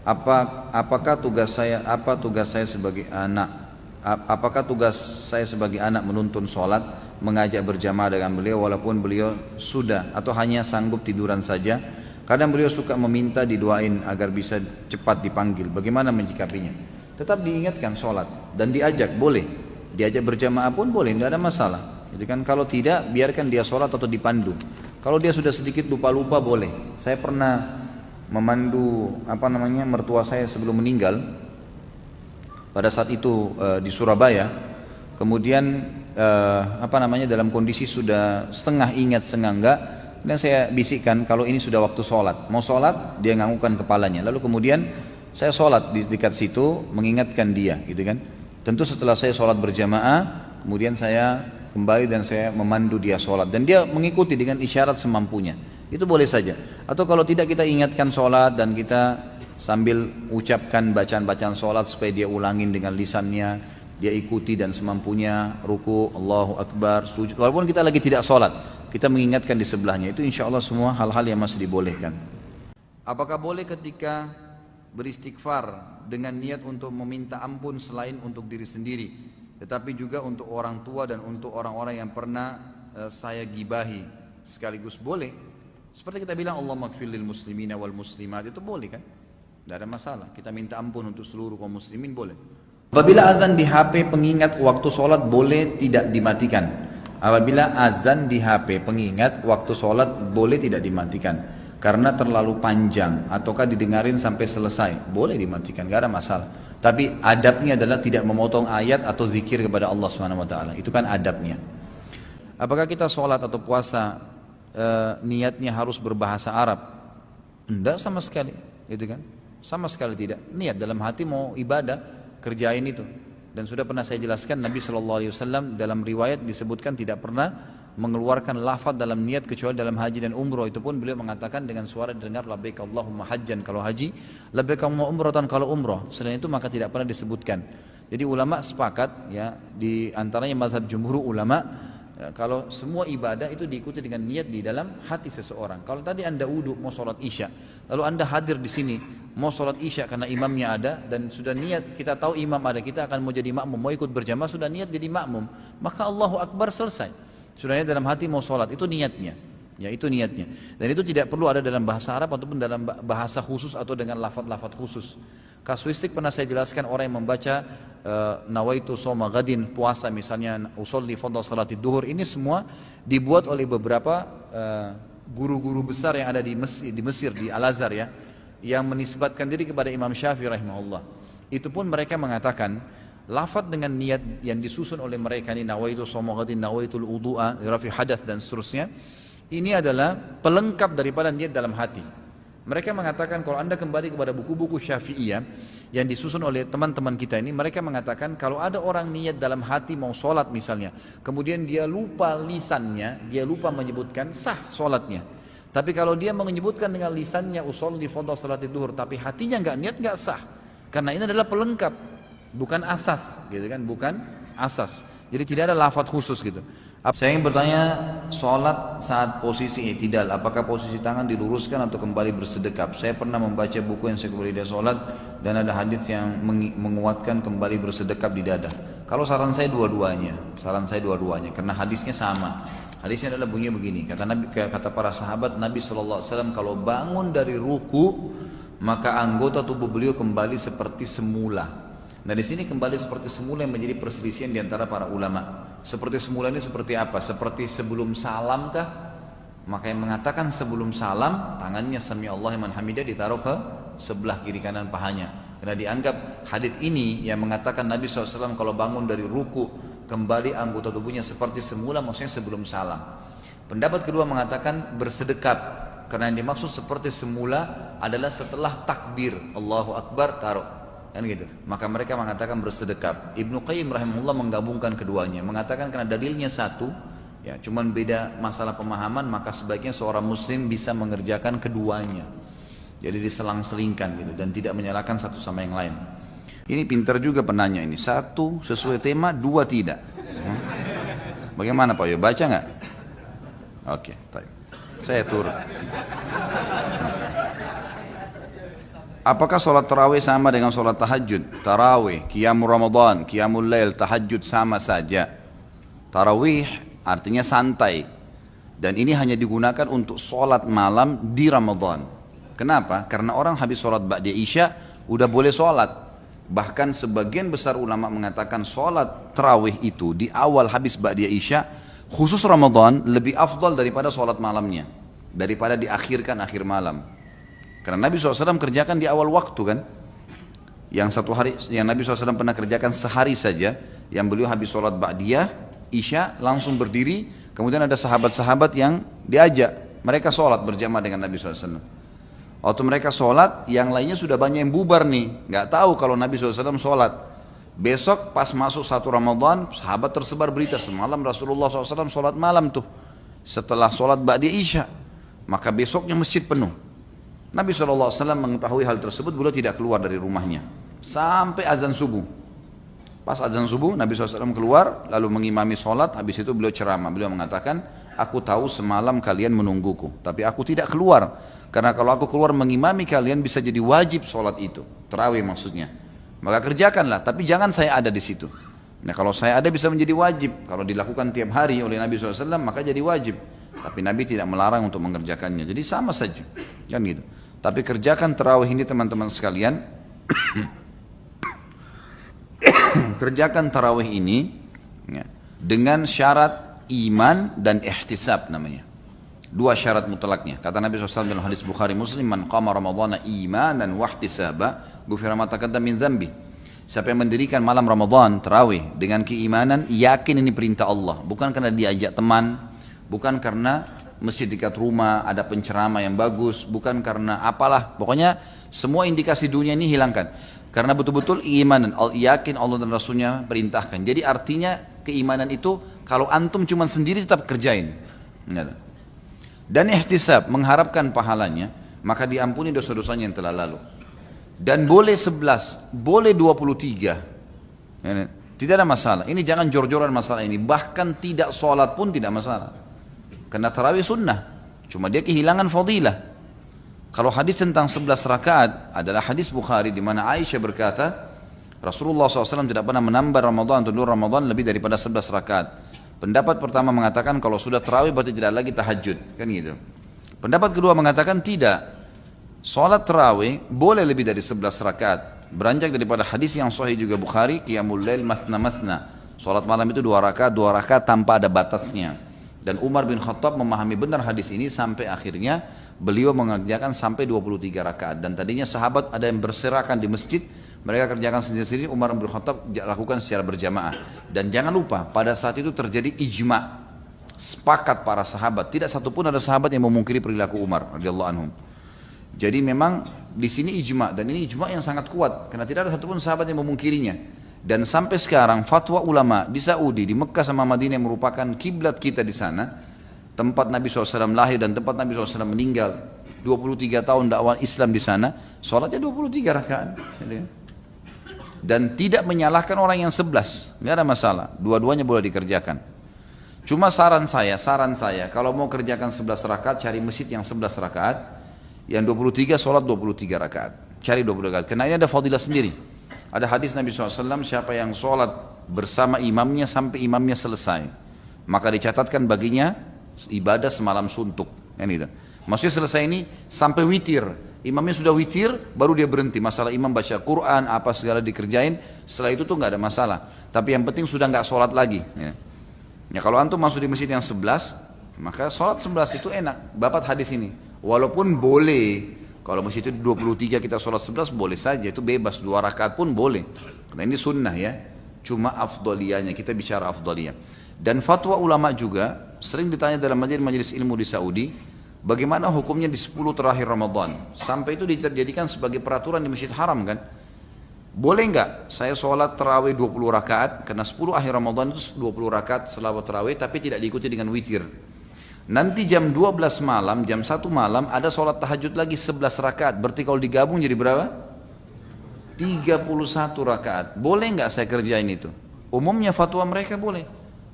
Apakah tugas saya sebagai anak menuntun sholat, mengajak berjamaah dengan beliau walaupun beliau sudah atau hanya sanggup tiduran saja? Kadang beliau suka meminta didoain agar bisa cepat dipanggil. Bagaimana menyikapinya? Tetap diingatkan sholat. dan diajak boleh, diajak berjamaah pun boleh, tidak ada masalah. Jadi kan kalau tidak biarkan dia sholat atau dipandu. Kalau dia sudah sedikit lupa-lupa boleh. Saya pernah memandu mertua saya sebelum meninggal pada saat itu di Surabaya. Kemudian dalam kondisi sudah setengah ingat setengah enggak, dan saya bisikkan kalau ini sudah waktu sholat, mau sholat dia nganggukkan kepalanya, lalu kemudian saya sholat di dekat situ mengingatkan dia gitu kan. Tentu setelah saya sholat berjamaah kemudian saya kembali dan saya memandu dia sholat, dan dia mengikuti dengan isyarat semampunya, itu boleh saja. Atau kalau tidak kita ingatkan sholat dan kita sambil ucapkan bacaan-bacaan sholat supaya dia ulangin dengan lisannya, dia ikuti dan semampunya, ruku, Allahu Akbar, sujud, walaupun kita lagi tidak sholat, kita mengingatkan di sebelahnya, itu insya Allah semua hal-hal yang masih dibolehkan. Apakah boleh ketika beristighfar dengan niat untuk meminta ampun selain untuk diri sendiri, tetapi juga untuk orang tua dan untuk orang-orang yang pernah saya gibahi sekaligus? Boleh. Seperti kita bilang Allahumma ighfir lil muslimina wal muslimat, itu boleh kan? Tidak ada masalah, kita minta ampun untuk seluruh kaum muslimin boleh. Apabila azan di HP pengingat waktu sholat boleh tidak dimatikan. Apabila azan di HP pengingat waktu sholat boleh tidak dimatikan karena terlalu panjang ataukah didengarin sampai selesai, boleh dimatikan, gak ada masalah. Tapi adabnya adalah tidak memotong ayat atau zikir kepada Allah SWT, itu kan adabnya. Apakah kita sholat atau puasa niatnya harus berbahasa Arab? Enggak sama sekali, gitu kan? Sama sekali tidak. Niat dalam hati mau ibadah, kerjain itu. Dan sudah pernah saya jelaskan, Nabi SAW dalam riwayat disebutkan tidak pernah mengeluarkan lafaz dalam niat kecuali dalam haji dan umroh. Itu pun beliau mengatakan dengan suara dengar labbaik Allahumma hajjan kalau haji, labbaik Allahumma umratan kalau umroh. Selain itu maka tidak pernah disebutkan. Jadi ulama sepakat ya, di antaranya mazhab jumhur ulama, kalau semua ibadah itu diikuti dengan niat di dalam hati seseorang. Kalau tadi anda wudu mau sholat isya, lalu anda hadir di sini mau sholat isya karena imamnya ada dan sudah niat, kita tahu imam ada, kita akan mau jadi makmum, mau ikut berjamaah, sudah niat jadi makmum, maka Allahu Akbar selesai. Sudah niat dalam hati mau sholat, itu niatnya. Ya itu niatnya. Dan itu tidak perlu ada dalam bahasa Arab ataupun dalam bahasa khusus atau dengan lafaz-lafaz khusus. Kasuistik pernah saya jelaskan, orang yang membaca nawaitu shoma gadin, puasa misalnya usolli fardhu salatid duhur, ini semua dibuat oleh beberapa guru-guru besar yang ada di Mesir, di Al-Azhar ya, yang menisbatkan diri kepada Imam Syafi'i rahimahullah. Itu pun mereka mengatakan lafaz dengan niat yang disusun oleh mereka ini, nawaitu shoma gadin, nawaitul wudu'a rafi hadath dan seterusnya, ini adalah pelengkap daripada niat dalam hati. Mereka mengatakan kalau anda kembali kepada buku-buku Syafi'iyah yang disusun oleh teman-teman kita ini, mereka mengatakan kalau ada orang niat dalam hati mau sholat misalnya, kemudian dia lupa lisannya, dia lupa menyebutkan, sah sholatnya. Tapi kalau dia menyebutkan dengan lisannya usolli fardhu salatid duhur, tapi hatinya nggak niat, nggak sah. Karena ini adalah pelengkap, bukan asas, gitu kan? Bukan asas. Jadi tidak ada lafaz khusus gitu. Saya ingin bertanya, sholat saat posisi i'tidal, apakah posisi tangan diluruskan atau kembali bersedekap? Saya pernah membaca buku yang sekemudian dia sholat dan ada hadis yang menguatkan kembali bersedekap di dada. Kalau saran saya dua-duanya, karena hadisnya sama. Hadisnya adalah bunyinya begini, kata para sahabat Nabi SAW, kalau bangun dari ruku maka anggota tubuh beliau kembali seperti semula. Nah di sini kembali seperti semula yang menjadi perselisihan di antara para ulama. Seperti semula ini seperti apa? Seperti sebelum salam kah? Maka yang mengatakan sebelum salam, tangannya sami Allah liman hamidah ditaruh ke sebelah kiri kanan pahanya. Karena dianggap hadis ini yang mengatakan Nabi SAW kalau bangun dari ruku kembali anggota tubuhnya seperti semula, maksudnya sebelum salam. Pendapat kedua mengatakan bersedekap, karena yang dimaksud seperti semula adalah setelah takbir Allahu Akbar taruh. Kan gitu. Maka mereka mengatakan bersedekap. Ibnu Qayyim rahimahullah menggabungkan keduanya, mengatakan karena dalilnya satu, ya cuman beda masalah pemahaman, maka sebaiknya seorang muslim bisa mengerjakan keduanya. Jadi diselang-selingkan gitu dan tidak menyalahkan satu sama yang lain. Ini pintar juga penanya ini. Satu sesuai tema, dua tidak. Bagaimana Pak Yo? Baca nggak? Oke, baik. Saya turun. Apakah sholat tarawih sama dengan sholat tahajud? Tarawih, qiyamul Ramadan, qiyamul lail, tahajud sama saja. Tarawih artinya santai. Dan ini hanya digunakan untuk sholat malam di Ramadan. Kenapa? Karena orang habis sholat ba'da isya udah boleh sholat. Bahkan sebagian besar ulama mengatakan sholat tarawih itu di awal habis ba'diyah isya, khusus Ramadan lebih afdal daripada sholat malamnya, daripada diakhirkan akhir malam. Karena Nabi SAW kerjakan di awal waktu kan. Yang satu hari yang Nabi SAW pernah kerjakan sehari saja, yang beliau habis sholat ba'diyah isya langsung berdiri, kemudian ada sahabat-sahabat yang diajak, mereka sholat berjamaah dengan Nabi SAW. Waktu mereka sholat, yang lainnya sudah banyak yang bubar nih, nggak tahu kalau Nabi SAW sholat. Besok pas masuk 1 Ramadan, sahabat tersebar berita semalam Rasulullah SAW sholat malam tuh, setelah sholat ba'diyah isya, maka besoknya masjid penuh. Nabi SAW mengetahui hal tersebut, beliau tidak keluar dari rumahnya sampai azan subuh. Pas azan subuh, Nabi SAW keluar lalu mengimami sholat. Habis itu beliau ceramah, beliau mengatakan, aku tahu semalam kalian menungguku, tapi aku tidak keluar, karena kalau aku keluar mengimami kalian bisa jadi wajib sholat itu, tarawih maksudnya. Maka kerjakanlah, tapi jangan saya ada di situ. Nah kalau saya ada bisa menjadi wajib, kalau dilakukan tiap hari oleh Nabi SAW maka jadi wajib. Tapi Nabi tidak melarang untuk mengerjakannya, jadi sama saja, kan gitu. Tapi kerjakan tarawih ini teman-teman sekalian. Kerjakan tarawih ini ya, dengan syarat iman dan ihtisab namanya. 2 syarat mutlaknya. Kata Nabi SAW dalam hadis Bukhari Muslim, man qama ramadhana imanan wa ihtisaba ghufira ma taqaddama min dzambi. Siapa yang mendirikan malam Ramadan tarawih dengan keimanan, yakin ini perintah Allah, bukan karena diajak teman, bukan karena masjid dekat rumah ada penceramah yang bagus, bukan karena apalah, pokoknya semua indikasi dunia ini hilangkan. Karena betul-betul keimanan, yakin Allah dan Rasulnya perintahkan. Jadi artinya keimanan itu kalau antum cuma sendiri tetap kerjain. Dan ihtisab, mengharapkan pahalanya, maka diampuni dosa-dosanya yang telah lalu. Dan boleh 11, boleh 23. Tidak ada masalah. Ini jangan jor-joran masalah ini. Bahkan tidak sholat pun tidak masalah. Karena tarawih sunnah, cuma dia kehilangan fadilah. Kalau hadis tentang 11 rakaat adalah hadis Bukhari di mana Aisyah berkata, Rasulullah SAW tidak pernah menambah Ramadan atau nur Ramadan lebih daripada 11 rakaat. Pendapat pertama mengatakan kalau sudah tarawih berarti tidak lagi tahajud, kan gitu. Pendapat kedua mengatakan tidak. Salat tarawih boleh lebih dari 11 rakaat. Beranjak daripada hadis yang sahih juga Bukhari, qiyamul lail mathna. Salat malam itu 2 rakaat tanpa ada batasnya. Dan Umar bin Khattab memahami benar hadis ini sampai akhirnya beliau mengerjakan sampai 23 rakaat. Dan tadinya sahabat ada yang berserakan di masjid, mereka kerjakan sendiri-sendiri, Umar bin Khattab lakukan secara berjamaah. Dan jangan lupa, pada saat itu terjadi ijma, sepakat para sahabat, tidak satupun ada sahabat yang memungkiri perilaku Umar radhiyallahu anhum. Jadi memang di sini ijma, dan ini ijma yang sangat kuat, karena tidak ada satupun sahabat yang memungkirinya. Dan sampai sekarang fatwa ulama di Saudi, di Mekah sama Madinah yang merupakan kiblat kita di sana, tempat Nabi SAW lahir dan tempat Nabi SAW meninggal, 23 tahun dakwah Islam di sana, sholatnya 23 rakaat. Dan tidak menyalahkan orang yang 11, nggak ada masalah, dua-duanya boleh dikerjakan. Cuma saran saya, kalau mau kerjakan 11 rakaat, cari masjid yang 11 rakaat, yang 23 sholat 23 rakaat, cari 23 rakaat, karena ini ada fadilah sendiri. Ada hadis Nabi SAW, siapa yang sholat bersama imamnya sampai imamnya selesai, maka dicatatkan baginya ibadah semalam suntuk. Maksudnya selesai ini sampai witir. Imamnya sudah witir, baru dia berhenti. Masalah imam baca Quran, apa segala dikerjain, setelah itu tuh nggak ada masalah. Tapi yang penting sudah nggak sholat lagi. Ya kalau antum masuk di masjid yang 11, maka sholat 11 itu enak. Dapat hadis ini. Walaupun boleh, kalau masjid itu 23 kita sholat 11 boleh saja, itu bebas, 2 rakaat pun boleh. Karena ini sunnah ya. Cuma afdaliyahnya, kita bicara afdaliyah. Dan fatwa ulama juga sering ditanya dalam majelis ilmu di Saudi, bagaimana hukumnya di 10 terakhir Ramadan? Sampai itu dijadikan sebagai peraturan di Masjid Haram kan? Boleh enggak saya sholat tarawih 20 rakaat, karena 10 akhir Ramadan itu 20 rakaat selawat tarawih, tapi tidak diikuti dengan witir. Nanti jam 12 malam, jam 1 malam ada sholat tahajud lagi 11 rakaat, berarti kalau digabung jadi berapa? 31 rakaat. Boleh enggak saya kerjain itu? Umumnya fatwa mereka boleh.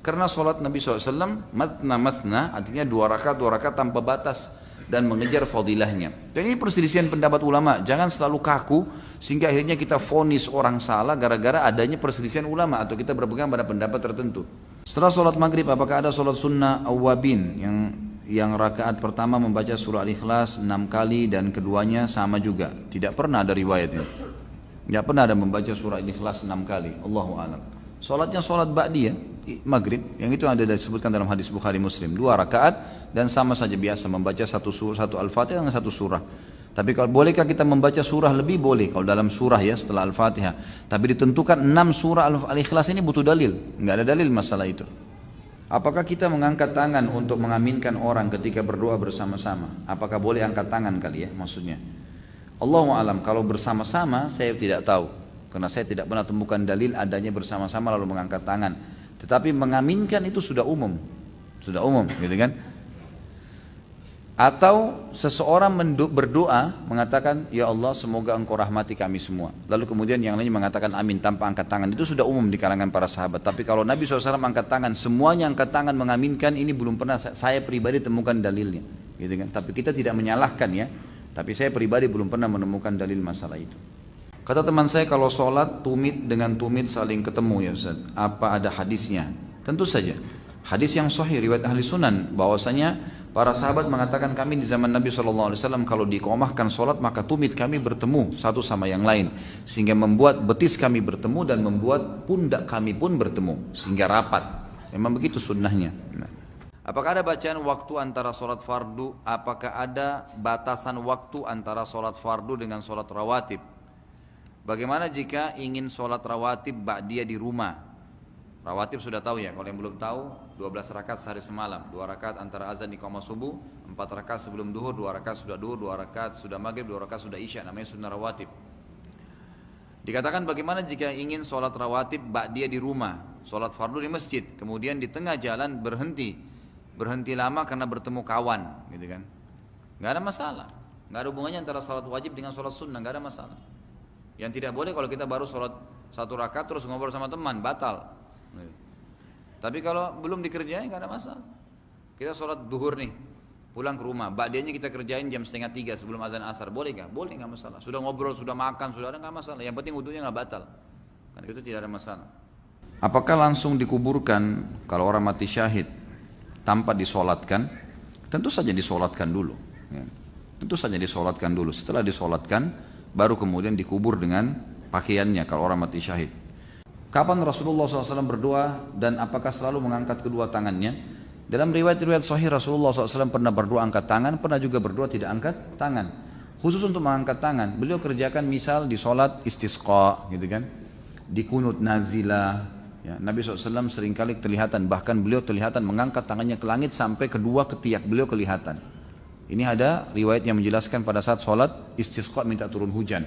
Karena sholat Nabi SAW matna, artinya 2 rakaat tanpa batas dan mengejar fadilahnya. Dan ini perselisihan pendapat ulama, jangan selalu kaku sehingga akhirnya kita vonis orang salah gara-gara adanya perselisihan ulama atau kita berpegang pada pendapat tertentu. Setelah sholat maghrib, apakah ada sholat sunnah awwabin yang rakaat pertama membaca surah Al-Ikhlas 6 kali dan keduanya sama juga? Tidak pernah ada riwayatnya. Nggak pernah ada membaca surah Ikhlas 6 kali. Allahu a'lam. Sholatnya sholat ba'diyah, maghrib, yang itu ada disebutkan dalam hadis Bukhari Muslim. 2 rakaat dan sama saja biasa membaca satu surah, satu Al-Fatihah dengan satu surah. Tapi kalau bolehkah kita membaca surah lebih? Boleh kalau dalam surah ya setelah Al-Fatihah. Tapi ditentukan 6 surah Al-Ikhlas ini butuh dalil. Nggak ada dalil masalah itu. Apakah kita mengangkat tangan untuk mengaminkan orang ketika berdoa bersama-sama? Apakah boleh angkat tangan kali ya maksudnya? Allahu a'lam, kalau bersama-sama saya tidak tahu. Karena saya tidak pernah temukan dalil adanya bersama-sama lalu mengangkat tangan. Tetapi mengaminkan itu sudah umum. Sudah umum gitu kan? Atau seseorang berdoa mengatakan, ya Allah semoga engkau rahmati kami semua. Lalu kemudian yang lainnya mengatakan amin tanpa angkat tangan. Itu sudah umum di kalangan para sahabat. Tapi kalau Nabi SAW angkat tangan, semuanya angkat tangan mengaminkan, ini belum pernah saya pribadi temukan dalilnya. Gitu kan? Tapi kita tidak menyalahkan ya. Tapi saya pribadi belum pernah menemukan dalil masalah itu. Kata teman saya, kalau sholat tumit dengan tumit saling ketemu ya Ustaz, apa ada hadisnya? Tentu saja. Hadis yang sahih riwayat ahli sunan bahwasanya para sahabat mengatakan kami di zaman Nabi SAW kalau diiqamahkan sholat maka tumit kami bertemu satu sama yang lain. Sehingga membuat betis kami bertemu dan membuat pundak kami pun bertemu. Sehingga rapat. Memang begitu sunnahnya. Apakah ada bacaan waktu antara sholat fardu? Apakah ada batasan waktu antara sholat fardu dengan sholat rawatib? Bagaimana jika ingin sholat rawatib ba'diyah di rumah? Rawatib sudah tahu ya, kalau yang belum tahu 12 rakaat sehari semalam, 2 rakaat antara azan iqamah subuh, 4 rakaat sebelum duhur, 2 rakaat sudah duhur, 2 rakaat sudah maghrib, 2 rakaat sudah isya, namanya sunnah rawatib. Dikatakan bagaimana jika ingin sholat rawatib ba'diyah di rumah, sholat fardu di masjid, kemudian di tengah jalan berhenti lama karena bertemu kawan, gitu kan? Nggak ada masalah, nggak ada hubungannya antara sholat wajib dengan sholat sunnah, nggak ada masalah. Yang tidak boleh kalau kita baru sholat 1 rakaat terus ngobrol sama teman, batal. Tapi kalau belum dikerjain nggak ada masalah. Kita sholat duhur nih, pulang ke rumah, ba'diyahnya kita kerjain jam 2:30 sebelum azan asar, boleh nggak? Boleh, nggak masalah. Sudah ngobrol, sudah makan, sudah ada, nggak masalah. Yang penting wudunya nggak batal, kan itu tidak ada masalah. Apakah langsung dikuburkan kalau orang mati syahid tanpa disolatkan? Tentu saja disolatkan dulu. Ya. Tentu saja disolatkan dulu. Setelah disolatkan, baru kemudian dikubur dengan pakaiannya kalau orang mati syahid. Kapan Rasulullah SAW berdoa dan apakah selalu mengangkat kedua tangannya? Dalam riwayat-riwayat sahih Rasulullah SAW pernah berdoa angkat tangan, pernah juga berdoa tidak angkat tangan. Khusus untuk mengangkat tangan, beliau kerjakan misal di sholat istisqa, gitu kan? Di kunut nazilah. Ya, Nabi SAW seringkali kelihatan, bahkan beliau kelihatan mengangkat tangannya ke langit sampai kedua ketiak beliau kelihatan. Ini ada riwayat yang menjelaskan pada saat sholat istisqa minta turun hujan.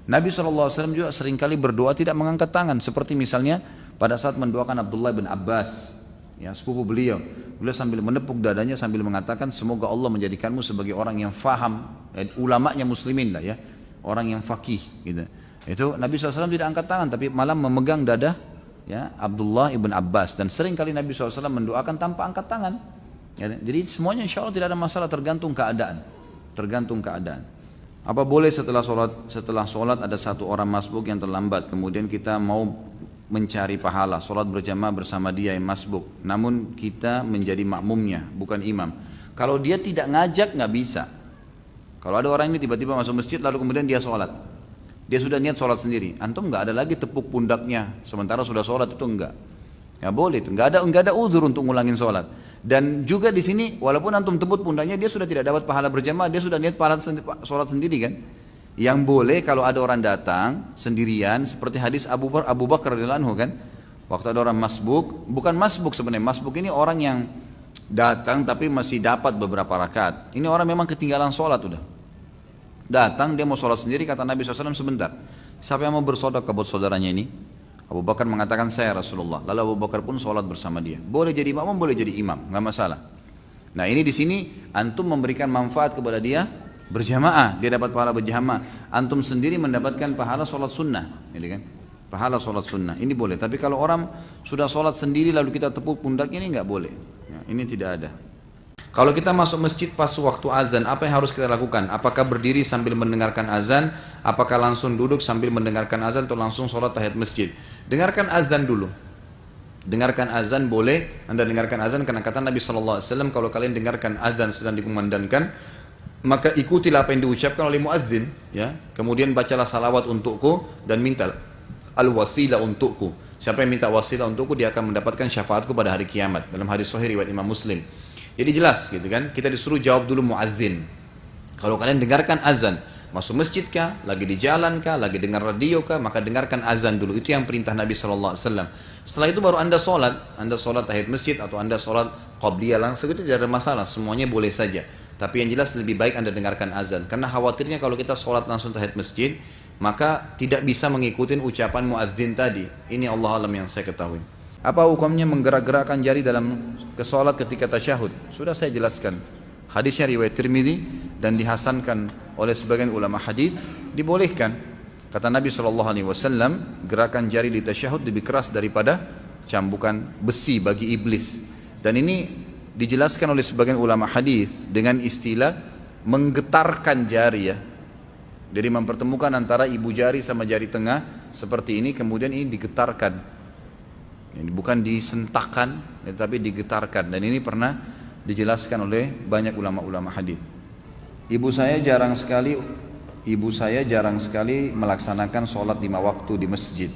Nabi SAW juga seringkali berdoa tidak mengangkat tangan. Seperti misalnya pada saat mendoakan Abdullah bin Abbas, ya, sepupu beliau. Beliau sambil menepuk dadanya sambil mengatakan semoga Allah menjadikanmu sebagai orang yang faham, ulamanya muslimin lah ya, orang yang faqih gitu. Itu Nabi SAW tidak angkat tangan tapi malah memegang dada ya, Abdullah ibn Abbas. Dan seringkali Nabi SAW mendoakan tanpa angkat tangan. Ya, jadi semuanya insya Allah tidak ada masalah, tergantung keadaan. Tergantung keadaan. Apa boleh setelah sholat ada satu orang masbuk yang terlambat, kemudian kita mau mencari pahala, sholat berjamaah bersama dia yang masbuk, namun kita menjadi makmumnya, bukan imam. Kalau dia tidak ngajak nggak bisa. Kalau ada orang ini tiba-tiba masuk masjid lalu kemudian dia sholat, dia sudah niat sholat sendiri, antum nggak ada lagi tepuk pundaknya, sementara sudah sholat itu enggak. Nggak boleh itu, nggak ada uzur untuk ngulangin sholat. Dan juga di sini walaupun antum tepuk pundaknya dia sudah tidak dapat pahala berjamaah, dia sudah niat pahala sholat sendiri kan. Yang boleh kalau ada orang datang sendirian seperti hadis Abu Bakar radhiyallahu anhu kan, waktu ada orang masbuk, bukan masbuk sebenarnya, masbuk ini orang yang datang tapi masih dapat beberapa rakaat. Ini orang memang ketinggalan sholat udah. Datang dia mau sholat sendiri, kata Nabi SAW sebentar. Siapa yang mau bersedekah buat saudaranya ini? Abu Bakar mengatakan saya Rasulullah. Lalu Abu Bakar pun sholat bersama dia. Boleh jadi imam, boleh jadi imam, nggak masalah. Nah ini di sini antum memberikan manfaat kepada dia berjamaah, dia dapat pahala berjamaah. Antum sendiri mendapatkan pahala sholat sunnah, gitu kan? Pahala sholat sunnah ini boleh. Tapi kalau orang sudah sholat sendiri lalu kita tepuk pundaknya ini nggak boleh. Ya, ini tidak ada. Kalau kita masuk masjid pas waktu azan, apa yang harus kita lakukan? Apakah berdiri sambil mendengarkan azan? Apakah langsung duduk sambil mendengarkan azan atau langsung sholat tahiyat masjid? Dengarkan azan dulu. Dengarkan azan boleh, Anda dengarkan azan karena kata Nabi SAW, kalau kalian dengarkan azan sedang dikumandangkan, maka ikutilah apa yang diucapkan oleh muadzin, ya. Kemudian bacalah salawat untukku dan minta al-wasilah untukku. Siapa yang minta wasilah untukku, dia akan mendapatkan syafaatku pada hari kiamat. Dalam hadis sahih riwayat Imam Muslim. Jadi jelas gitu kan, kita disuruh jawab dulu muadzin. Kalau kalian dengarkan azan, masuk masjid kah, lagi di jalan kah, lagi dengar radio kah, maka dengarkan azan dulu. Itu yang perintah Nabi SAW. Setelah itu baru anda sholat tahiyat masjid atau anda sholat qabliyah langsung, itu tidak ada masalah, semuanya boleh saja. Tapi yang jelas lebih baik anda dengarkan azan, karena khawatirnya kalau kita sholat langsung tahiyat masjid, maka tidak bisa mengikuti ucapan muadzin tadi. Ini Allah alam yang saya ketahui. Apa hukumnya menggerak-gerakkan jari dalam sholat ketika tasyahud? Sudah saya jelaskan. Hadisnya riwayat Tirmidzi dan dihasankan oleh sebagian ulama hadis, dibolehkan. Kata Nabi SAW, gerakan jari di tasyahud lebih keras daripada cambukan besi bagi iblis. Dan ini dijelaskan oleh sebagian ulama hadis dengan istilah menggetarkan jari, ya. Jadi mempertemukan antara ibu jari sama jari tengah seperti ini, kemudian ini digetarkan. Ini bukan disentakkan, tetapi digetarkan. Dan ini pernah dijelaskan oleh banyak ulama-ulama hadis. Ibu saya jarang sekali melaksanakan sholat 5 waktu di masjid.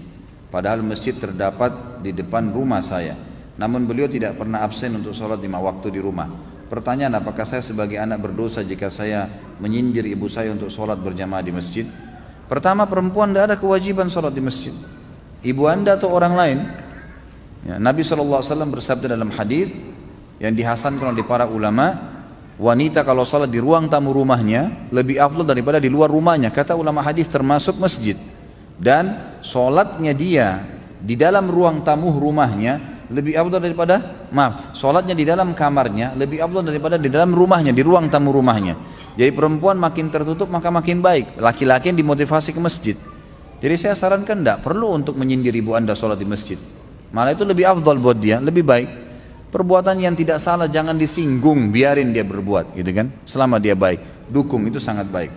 Padahal masjid terdapat di depan rumah saya. Namun beliau tidak pernah absen untuk sholat 5 waktu di rumah. Pertanyaan, apakah saya sebagai anak berdosa jika saya menyindir ibu saya untuk sholat berjamaah di masjid? Pertama, perempuan tidak ada kewajiban sholat di masjid. Ibu anda atau orang lain. Ya, Nabi SAW bersabda dalam hadis yang dihasankan oleh para ulama, wanita kalau sholat di ruang tamu rumahnya lebih afdal daripada di luar rumahnya. Kata ulama hadis termasuk masjid. Dan sholatnya dia di dalam ruang tamu rumahnya lebih afdal daripada, sholatnya di dalam kamarnya lebih afdal daripada di dalam rumahnya, di ruang tamu rumahnya. Jadi perempuan makin tertutup maka makin baik. Laki-laki yang dimotivasi ke masjid. Jadi saya sarankan tidak perlu untuk menyindir ibu anda sholat di masjid. Malah itu lebih afdal buat dia, lebih baik. Perbuatan yang tidak salah jangan disinggung, biarin dia berbuat, gitu kan? Selama dia baik, dukung, itu sangat baik.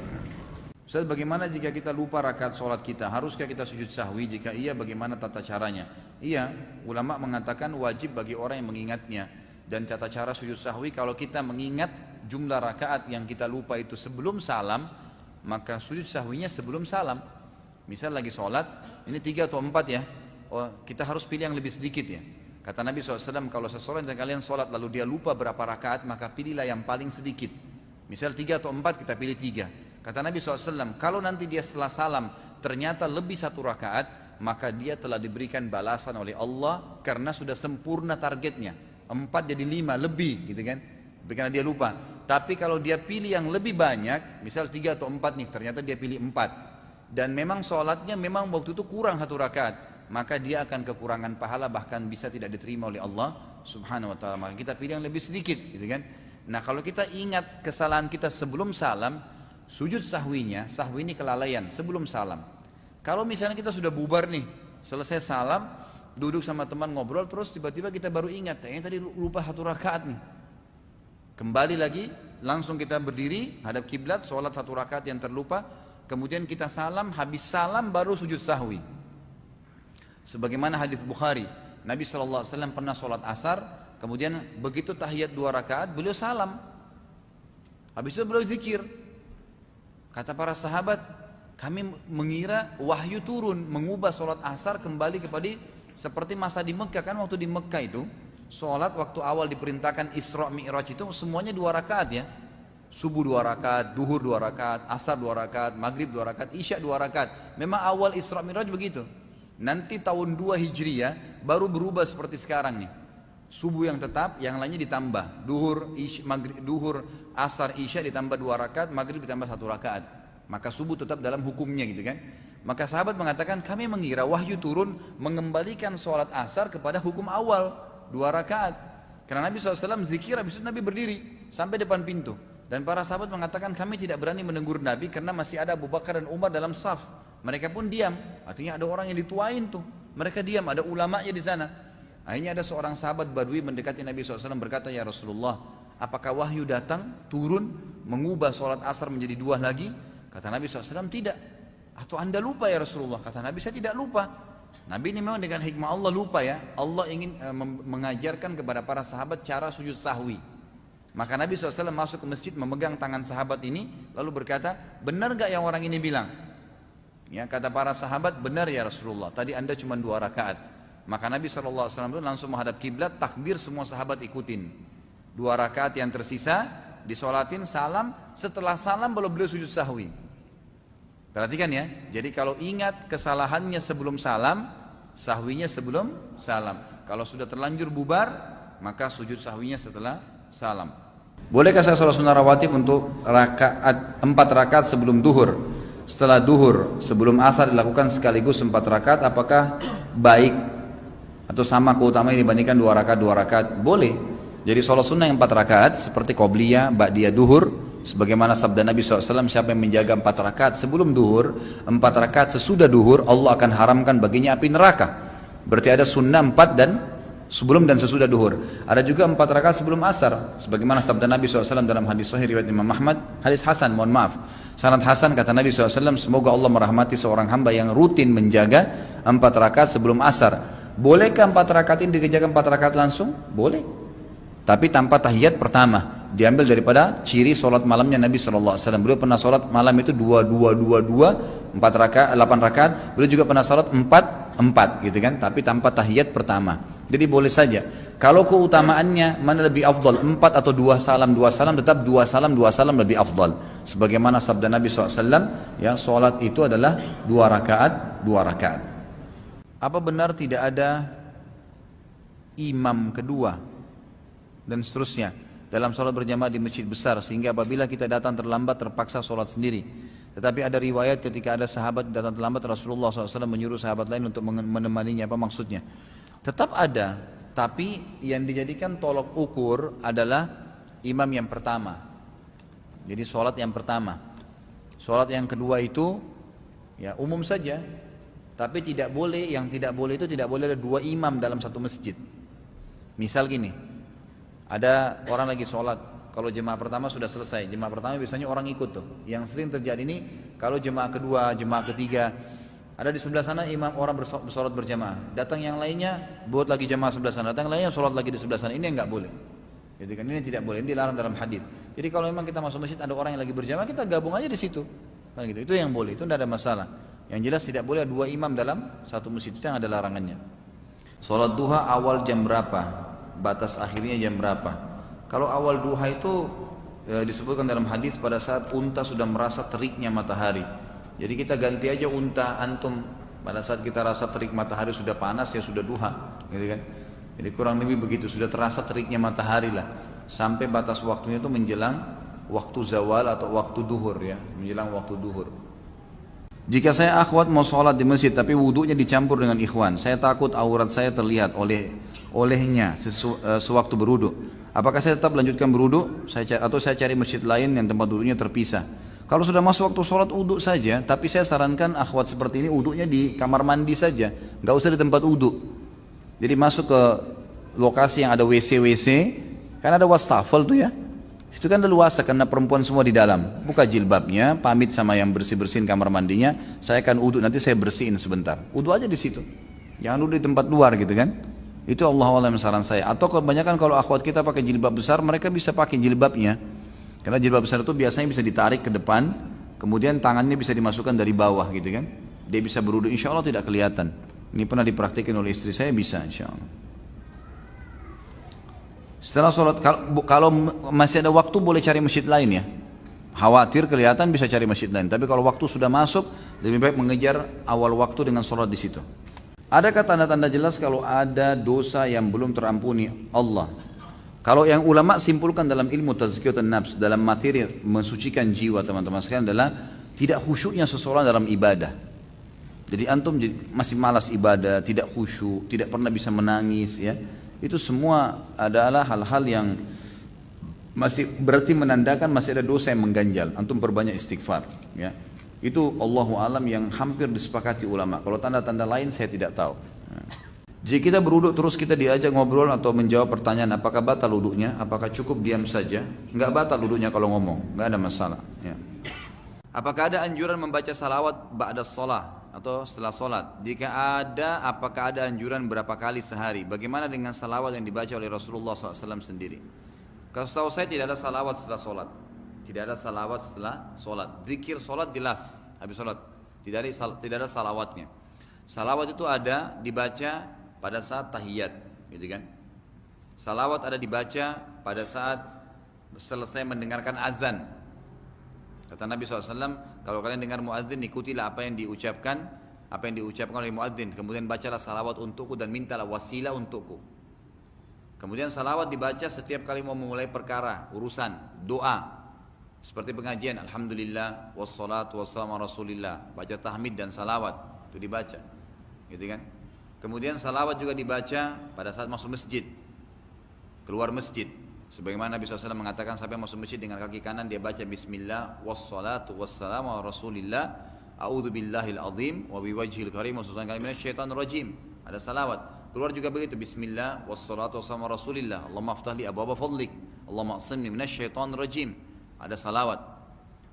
Ustaz, bagaimana jika kita lupa rakaat sholat kita? Haruskah kita sujud sahwi? Jika iya, bagaimana tata caranya? Iya, ulama mengatakan wajib bagi orang yang mengingatnya. Dan tata cara sujud sahwi, kalau kita mengingat jumlah rakaat yang kita lupa itu sebelum salam, maka sujud sahwinya sebelum salam. Misal lagi sholat, ini 3 atau 4 ya, kita harus pilih yang lebih sedikit ya. Kata Nabi SAW, kalau seseorang dan kalian sholat lalu dia lupa berapa rakaat, maka pilihlah yang paling sedikit. Misal 3 atau 4, kita pilih 3. Kata Nabi SAW, kalau nanti dia setelah salam ternyata lebih 1 rakaat, maka dia telah diberikan balasan oleh Allah karena sudah sempurna targetnya. 4 jadi 5 lebih, gitu kan? Karena dia lupa. Tapi kalau dia pilih yang lebih banyak, misal 3 atau 4 nih, ternyata dia pilih 4. Dan memang sholatnya memang waktu itu kurang 1 rakaat, maka dia akan kekurangan pahala, bahkan bisa tidak diterima oleh Allah Subhanahu wa ta'ala. Maka kita pilih yang lebih sedikit, gitu kan? Nah, kalau kita ingat kesalahan kita sebelum salam, sujud sahwi ini kelalaian sebelum salam. Kalau misalnya kita sudah bubar nih, selesai salam, duduk sama teman ngobrol, terus tiba-tiba kita baru ingat, tadi lupa 1 rakaat nih. Kembali lagi, langsung kita berdiri, hadap kiblat, sholat 1 rakaat yang terlupa, kemudian kita salam, habis salam baru sujud sahwi. Sebagaimana hadis Bukhari, Nabi SAW pernah sholat asar, kemudian begitu tahiyat 2 rakaat, beliau salam. Habis itu beliau zikir. Kata para sahabat, kami mengira wahyu turun, mengubah sholat asar kembali kepada seperti masa di Mekah. Kan waktu di Mekah itu, sholat waktu awal diperintahkan Isra Mi'raj itu semuanya 2 rakaat ya. Subuh 2 rakaat, duhur 2 rakaat, asar 2 rakaat, maghrib 2 rakaat, isya 2 rakaat. Memang awal Isra Mi'raj begitu. Nanti tahun 2 Hijriah baru berubah seperti sekarang nih. Subuh yang tetap, yang lainnya ditambah. Duhur, asar, isya ditambah 2 rakaat, maghrib ditambah 1 rakaat. Maka subuh tetap dalam hukumnya gitu kan. Maka sahabat mengatakan, kami mengira wahyu turun mengembalikan sholat asar kepada hukum awal, 2 rakaat. Karena Nabi SAW zikir, habis itu Nabi berdiri sampai depan pintu. Dan para sahabat mengatakan, kami tidak berani menegur Nabi karena masih ada Abu Bakar dan Umar dalam saf. Mereka pun diam, artinya ada orang yang dituain tuh. Mereka diam, ada ulamanya di sana. Akhirnya ada seorang sahabat Badui mendekati Nabi SAW berkata, ya Rasulullah, apakah wahyu datang, turun, mengubah sholat asar menjadi 2 lagi? Kata Nabi SAW, tidak. Atau anda lupa ya Rasulullah? Kata Nabi, saya tidak lupa. Nabi ini memang dengan hikmah Allah lupa ya. Allah ingin mengajarkan kepada para sahabat cara sujud sahwi. Maka Nabi SAW masuk ke masjid memegang tangan sahabat ini, lalu berkata, benar gak yang orang ini bilang? Ya, kata para sahabat, benar ya Rasulullah, tadi anda cuma 2 rakaat. Maka Nabi SAW itu langsung menghadap kiblat, takbir, semua sahabat ikutin. 2 rakaat yang tersisa, disolatin, salam, setelah salam baru beliau sujud sahwi. Perhatikan ya, jadi kalau ingat kesalahannya sebelum salam, sahwinya sebelum salam. Kalau sudah terlanjur bubar, maka sujud sahwinya setelah salam. Bolehkah saya sholat sunnah rawatib untuk 4 rakaat sebelum duhur? Setelah duhur, sebelum asar dilakukan sekaligus 4 rakaat, apakah baik atau sama keutamaan dibandingkan 2 rakaat? Boleh. Jadi sholat sunnah yang 4 rakaat seperti qobliyah, ba'diyah duhur, sebagaimana sabda Nabi SAW, siapa yang menjaga 4 rakaat sebelum duhur, 4 rakaat sesudah duhur, Allah akan haramkan baginya api neraka. Berarti ada sunnah 4 dan sebelum dan sesudah duhur. Ada juga 4 rakaat sebelum asar, sebagaimana sabda Nabi SAW dalam hadis sahih riwayat Imam Ahmad, hadis Hasan, mohon maaf, sanad Hasan, kata Nabi SAW, semoga Allah merahmati seorang hamba yang rutin menjaga 4 rakaat sebelum asar. Bolehkah 4 rakaat ini dikerjakan 4 rakaat langsung? Boleh, tapi tanpa tahiyat pertama. Diambil daripada ciri sholat malamnya Nabi SAW. Beliau pernah sholat malam itu 2, 4 rakaat, 8 rakaat. Beliau juga pernah sholat 4 gitu kan, tapi tanpa tahiyat pertama. Jadi boleh saja. Kalau keutamaannya mana lebih afdal, 4 atau 2 salam, tetap 2 salam lebih afdal. Sebagaimana sabda Nabi SAW, ya, sholat itu adalah 2 rakaat. Apa benar tidak ada imam kedua dan seterusnya dalam sholat berjamaah di masjid besar, sehingga apabila kita datang terlambat terpaksa sholat sendiri? Tetapi ada riwayat ketika ada sahabat datang terlambat, Rasulullah SAW menyuruh sahabat lain untuk menemaninya. Apa maksudnya? Tetap ada, tapi yang dijadikan tolok ukur adalah imam yang pertama. Jadi sholat yang pertama. Sholat yang kedua itu ya umum saja, tapi tidak boleh, yang tidak boleh itu tidak boleh ada 2 imam dalam satu masjid. Misal gini, ada orang lagi sholat, kalau jemaah pertama sudah selesai, jemaah pertama biasanya orang ikut tuh. Yang sering terjadi ini, kalau jemaah kedua, jemaah ketiga, ada di sebelah sana imam orang bersolat berjamaah, datang yang lainnya buat lagi jemaah sebelah sana, datang lainnya sholat lagi di sebelah sana, ini yang nggak boleh. Jadi kan ini tidak boleh, ini dilarang dalam hadis. Jadi kalau memang kita masuk masjid ada orang yang lagi berjamaah, kita gabung aja di situ, kan gitu. Itu yang boleh, itu tidak ada masalah. Yang jelas tidak boleh 2 imam dalam satu masjid, itu yang ada larangannya. Sholat duha awal jam berapa? Batas akhirnya jam berapa? Kalau awal duha itu disebutkan dalam hadis pada saat unta sudah merasa teriknya matahari. Jadi kita ganti aja unta antum pada saat kita rasa terik matahari sudah panas, ya sudah duha, gitu kan? Jadi kurang lebih begitu, sudah terasa teriknya matahari lah. Sampai batas waktunya itu menjelang waktu zawal atau waktu duhur, ya, menjelang waktu duhur. Jika saya akhwat mau sholat di masjid tapi wudhunya dicampur dengan ikhwan, saya takut aurat saya terlihat olehnya sewaktu berwudhu. Apakah saya tetap lanjutkan berwudhu atau saya cari masjid lain yang tempat wudhunya terpisah? Kalau sudah masuk waktu sholat wudhu saja, tapi saya sarankan akhwat seperti ini wudhunya di kamar mandi saja, nggak usah di tempat wudhu. Jadi masuk ke lokasi yang ada WC, kan ada wastafel tuh ya. Itu kan leluasa karena perempuan semua di dalam. Buka jilbabnya, pamit sama yang bersih-bersihin kamar mandinya, saya akan wudhu, nanti saya bersihin sebentar. Wudhu aja di situ. Jangan wudhu di tempat luar gitu kan. Itu Allah alam saran saya. Atau kebanyakan kalau akhwat kita pakai jilbab besar, mereka bisa pakai jilbabnya. Karena jilbab besar itu biasanya bisa ditarik ke depan, kemudian tangannya bisa dimasukkan dari bawah gitu kan. Dia bisa berwudhu, insya Allah tidak kelihatan. Ini pernah dipraktikkan oleh istri saya, bisa insya Allah. Setelah sholat, kalau masih ada waktu boleh cari masjid lain ya. Khawatir kelihatan bisa cari masjid lain. Tapi kalau waktu sudah masuk, lebih baik mengejar awal waktu dengan sholat di situ. Adakah tanda-tanda jelas kalau ada dosa yang belum terampuni Allah? Kalau yang ulama simpulkan dalam ilmu tazkiyatun nafs, dalam materi mensucikan jiwa teman-teman sekalian adalah tidak khusyuknya seseorang dalam ibadah. Jadi antum masih malas ibadah, tidak khusyuk, tidak pernah bisa menangis ya. Itu semua adalah hal-hal yang masih berarti menandakan masih ada dosa yang mengganjal. Antum perbanyak istighfar ya. Itu Allahu alam yang hampir disepakati ulama. Kalau tanda-tanda lain saya tidak tahu. Jika kita berwuduk terus kita diajak ngobrol atau menjawab pertanyaan, apakah batal wuduknya? Apakah cukup diam saja? Enggak batal wuduknya kalau ngomong, enggak ada masalah ya. Apakah ada anjuran membaca salawat ba'da shalah atau setelah sholat? Jika ada, apakah ada anjuran berapa kali sehari? Bagaimana dengan salawat yang dibaca oleh Rasulullah SAW sendiri? Kalau setahu saya tidak ada salawat setelah sholat. Tidak ada salawat setelah sholat. Zikir sholat jelas habis sholat. Tidak ada salawatnya. Salawat itu ada dibaca pada saat tahiyat, gitu kan? Salawat ada dibaca pada saat selesai mendengarkan azan. Kata Nabi SAW, kalau kalian dengar muadzin, ikutilah apa yang diucapkan oleh muadzin. Kemudian bacalah salawat untukku dan mintalah wasilah untukku. Kemudian salawat dibaca setiap kali mau memulai perkara, urusan, doa. Seperti pengajian, alhamdulillah, wassalatu wassalamu ala rasulillah. Baca tahmid dan salawat, itu dibaca. Gitu kan? Kemudian salawat juga dibaca pada saat masuk masjid, keluar masjid. Sebagaimana Nabi SAW mengatakan, sampai masuk masjid dengan kaki kanan dia baca bismillah, wassalatu wassalamu ala rasulillah, a'udzu billahil azim wa biwajhil karim wa sultan kalim minasyaitonir rajim. Ada salawat. Keluar juga begitu, bismillah wassalatu wassalamu ala rasulillah, Allahumma aftah li abwaaba fadlik, Allahumma aqsimni minasyaitonir rajim. Ada salawat.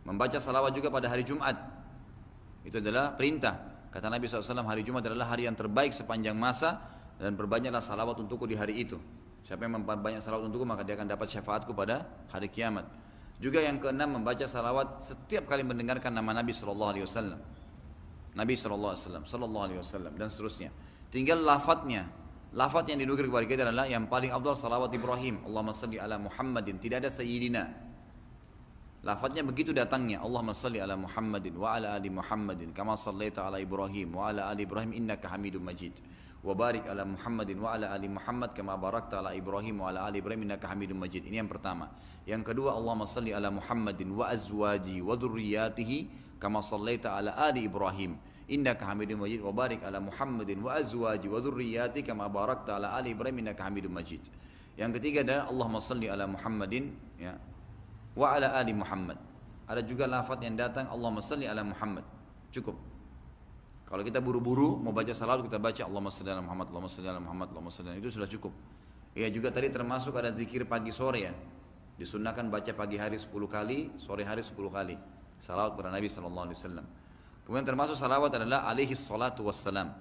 Membaca salawat juga pada hari Jumat. Itu adalah perintah. Kata Nabi SAW, hari Jumat adalah hari yang terbaik sepanjang masa, dan perbanyaklah salawat untukku di hari itu. Siapa yang memperbanyak salawat untukku, maka dia akan dapat syafaatku pada hari kiamat. Juga yang keenam, membaca salawat setiap kali mendengarkan nama Nabi SAW. Nabi SAW dan seterusnya. Tinggal lafadznya. Lafadz yang dinukil kepada kita adalah yang paling afdal salawat Ibrahim. Allahumma salli ala Muhammadin. Tidak ada sayyidina. Lafadznya begitu datangnya. Allahumma salli ala Muhammadin wa ala ali Muhammadin kama sallaita ala Ibrahim wa ala ali Ibrahim innaka Hamidum Majid. Wa barik ala Muhammadin wa ala ali Muhammad kama barakta ala Ibrahim wa ala ali Ibrahim innaka Hamidum Majid. Ini yang pertama. Yang kedua, Allahumma salli ala Muhammadin wa azwaji wa dzurriyyatihi kama sallaita ala ali Ibrahim innaka Hamidum Majid. Wa barik ala Muhammadin wa azwaji wa dzurriyyatihi kama barakta ala ali Ibrahim innaka Hamidum Majid. Yang ketiga adalah Allahumma salli ala Muhammadin, ya, wa ala ali Muhammad. Ada juga lafaz yang datang Allahumma salli ala Muhammad. Cukup. Kalau kita buru-buru mau baca salawat, kita baca Allahumma salli ala Muhammad, Allahumma salli ala Muhammad, Allahumma salli ala, itu sudah cukup. Ya, juga tadi termasuk ada zikir pagi sore, ya. Disunnahkan baca pagi hari 10 kali, sore hari 10 kali. Salawat kepada Nabi SAW. Kemudian termasuk salawat adalah alaihi salatu wassalam.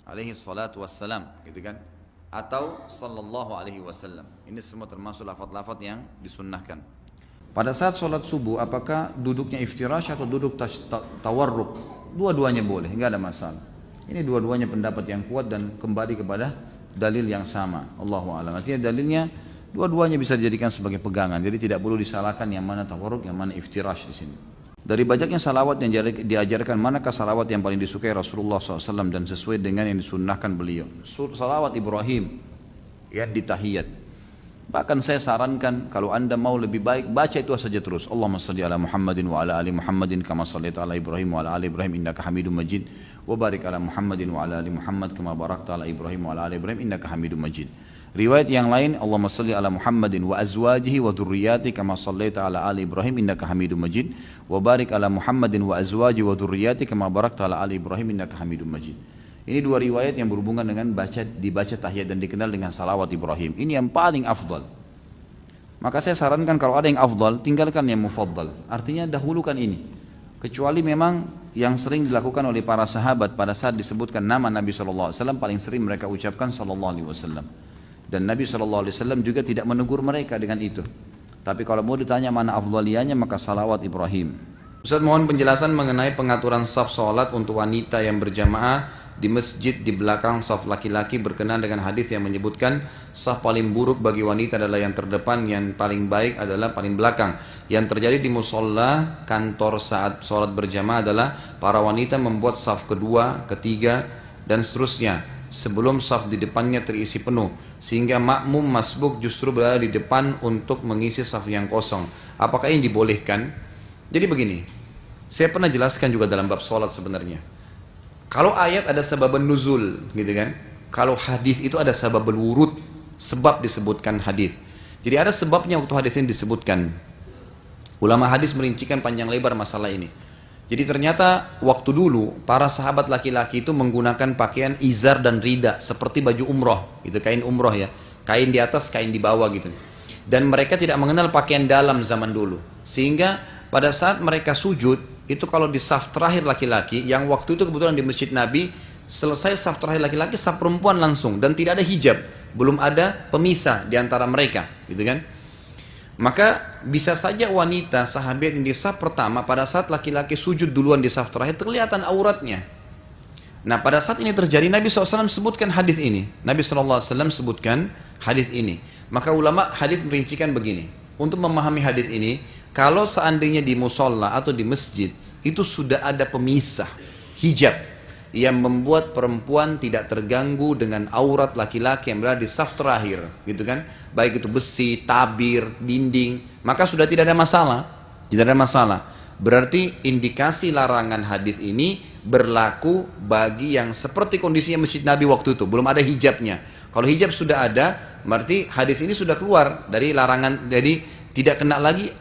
Alaihi salatu wassalam, gitu kan? Atau sallallahu alaihi wasallam. Ini semua termasuk lafaz-lafaz yang disunnahkan. Pada saat sholat subuh, apakah duduknya iftirash atau duduk tawarruk? Dua-duanya boleh, enggak ada masalah. Ini dua-duanya pendapat yang kuat dan kembali kepada dalil yang sama. Allahu a'lam. Artinya dalilnya dua-duanya bisa dijadikan sebagai pegangan. Jadi tidak perlu disalahkan yang mana tawarruk, yang mana iftirash di sini. Dari banyaknya salawat yang diajarkan, manakah salawat yang paling disukai Rasulullah SAW dan sesuai dengan yang disunnahkan beliau? Salawat Ibrahim yang di tahiyat. Bahkan saya sarankan kalau anda mau lebih baik, baca itu saja terus. Allahumma salli ala Muhammadin wa ala ali Muhammadin kama sallaita ala Ibrahim wa ala ali Ibrahim innaka Hamidum Majid. Wa barik ala Muhammadin wa ala ali Muhammad kama barakta ala Ibrahim wa ala ali Ibrahim innaka Hamidum Majid. Riwayat yang lain, Allahumma salli ala Muhammadin wa azwajihi wa dzurriyyati kama sallaita ala ali Ibrahim innaka Hamidum Majid. Wa barik ala Muhammadin wa azwajihi wa dzurriyyati kama barakta ala ali Ibrahim innaka Hamidum Majid. Ini dua riwayat yang berhubungan dengan dibaca tahiyat dan dikenal dengan salawat Ibrahim. Ini yang paling afdal. Maka saya sarankan kalau ada yang afdal, tinggalkan yang mufaddal. Artinya dahulukan ini. Kecuali memang yang sering dilakukan oleh para sahabat pada saat disebutkan nama Nabi SAW, paling sering mereka ucapkan SAW. Dan Nabi SAW juga tidak menegur mereka dengan itu. Tapi kalau mau ditanya mana afdaliyahnya, maka salawat Ibrahim. Ustaz, mohon penjelasan mengenai pengaturan saf sholat untuk wanita yang berjamaah di masjid di belakang saf laki-laki berkenaan dengan hadis yang menyebutkan saf paling buruk bagi wanita adalah yang terdepan, yang paling baik adalah paling belakang. Yang terjadi di musola kantor saat sholat berjamaah adalah para wanita membuat saf kedua, ketiga, dan seterusnya sebelum saf di depannya terisi penuh, sehingga makmum masbuk justru berada di depan untuk mengisi saf yang kosong. Apakah ini dibolehkan? Jadi begini, saya pernah jelaskan juga dalam bab sholat sebenarnya. Kalau ayat ada sebab nuzul, gitu kan? Kalau hadis itu ada sebab wurud, sebab disebutkan hadis. Jadi ada sebabnya waktu hadis ini disebutkan. Ulama hadis merincikan panjang lebar masalah ini. Jadi ternyata waktu dulu para sahabat laki-laki itu menggunakan pakaian izar dan rida seperti baju umroh, gitu, kain umroh ya, kain di atas, kain di bawah gitu. Dan mereka tidak mengenal pakaian dalam zaman dulu, sehingga pada saat mereka sujud itu kalau di saf terakhir laki-laki, yang waktu itu kebetulan di masjid Nabi, selesai saf terakhir laki-laki, saf perempuan langsung, dan tidak ada hijab, belum ada pemisah di antara mereka, gitu kan? Maka bisa saja wanita sahabat yang di saf pertama pada saat laki-laki sujud duluan di saf terakhir kelihatan auratnya. Nah pada saat ini terjadi Nabi SAW sebutkan hadis ini. Nabi SAW sebutkan hadis ini. Maka ulama hadis merincikan begini. Untuk memahami hadis ini, kalau seandainya di musola atau di masjid itu sudah ada pemisah hijab yang membuat perempuan tidak terganggu dengan aurat laki-laki yang berada di saf terakhir, gitu kan? Baik itu besi, tabir, dinding, maka sudah tidak ada masalah. Tidak ada masalah. Berarti indikasi larangan hadis ini berlaku bagi yang seperti kondisinya masjid Nabi waktu itu, belum ada hijabnya. Kalau hijab sudah ada, berarti hadis ini sudah keluar dari larangan, jadi tidak kena lagi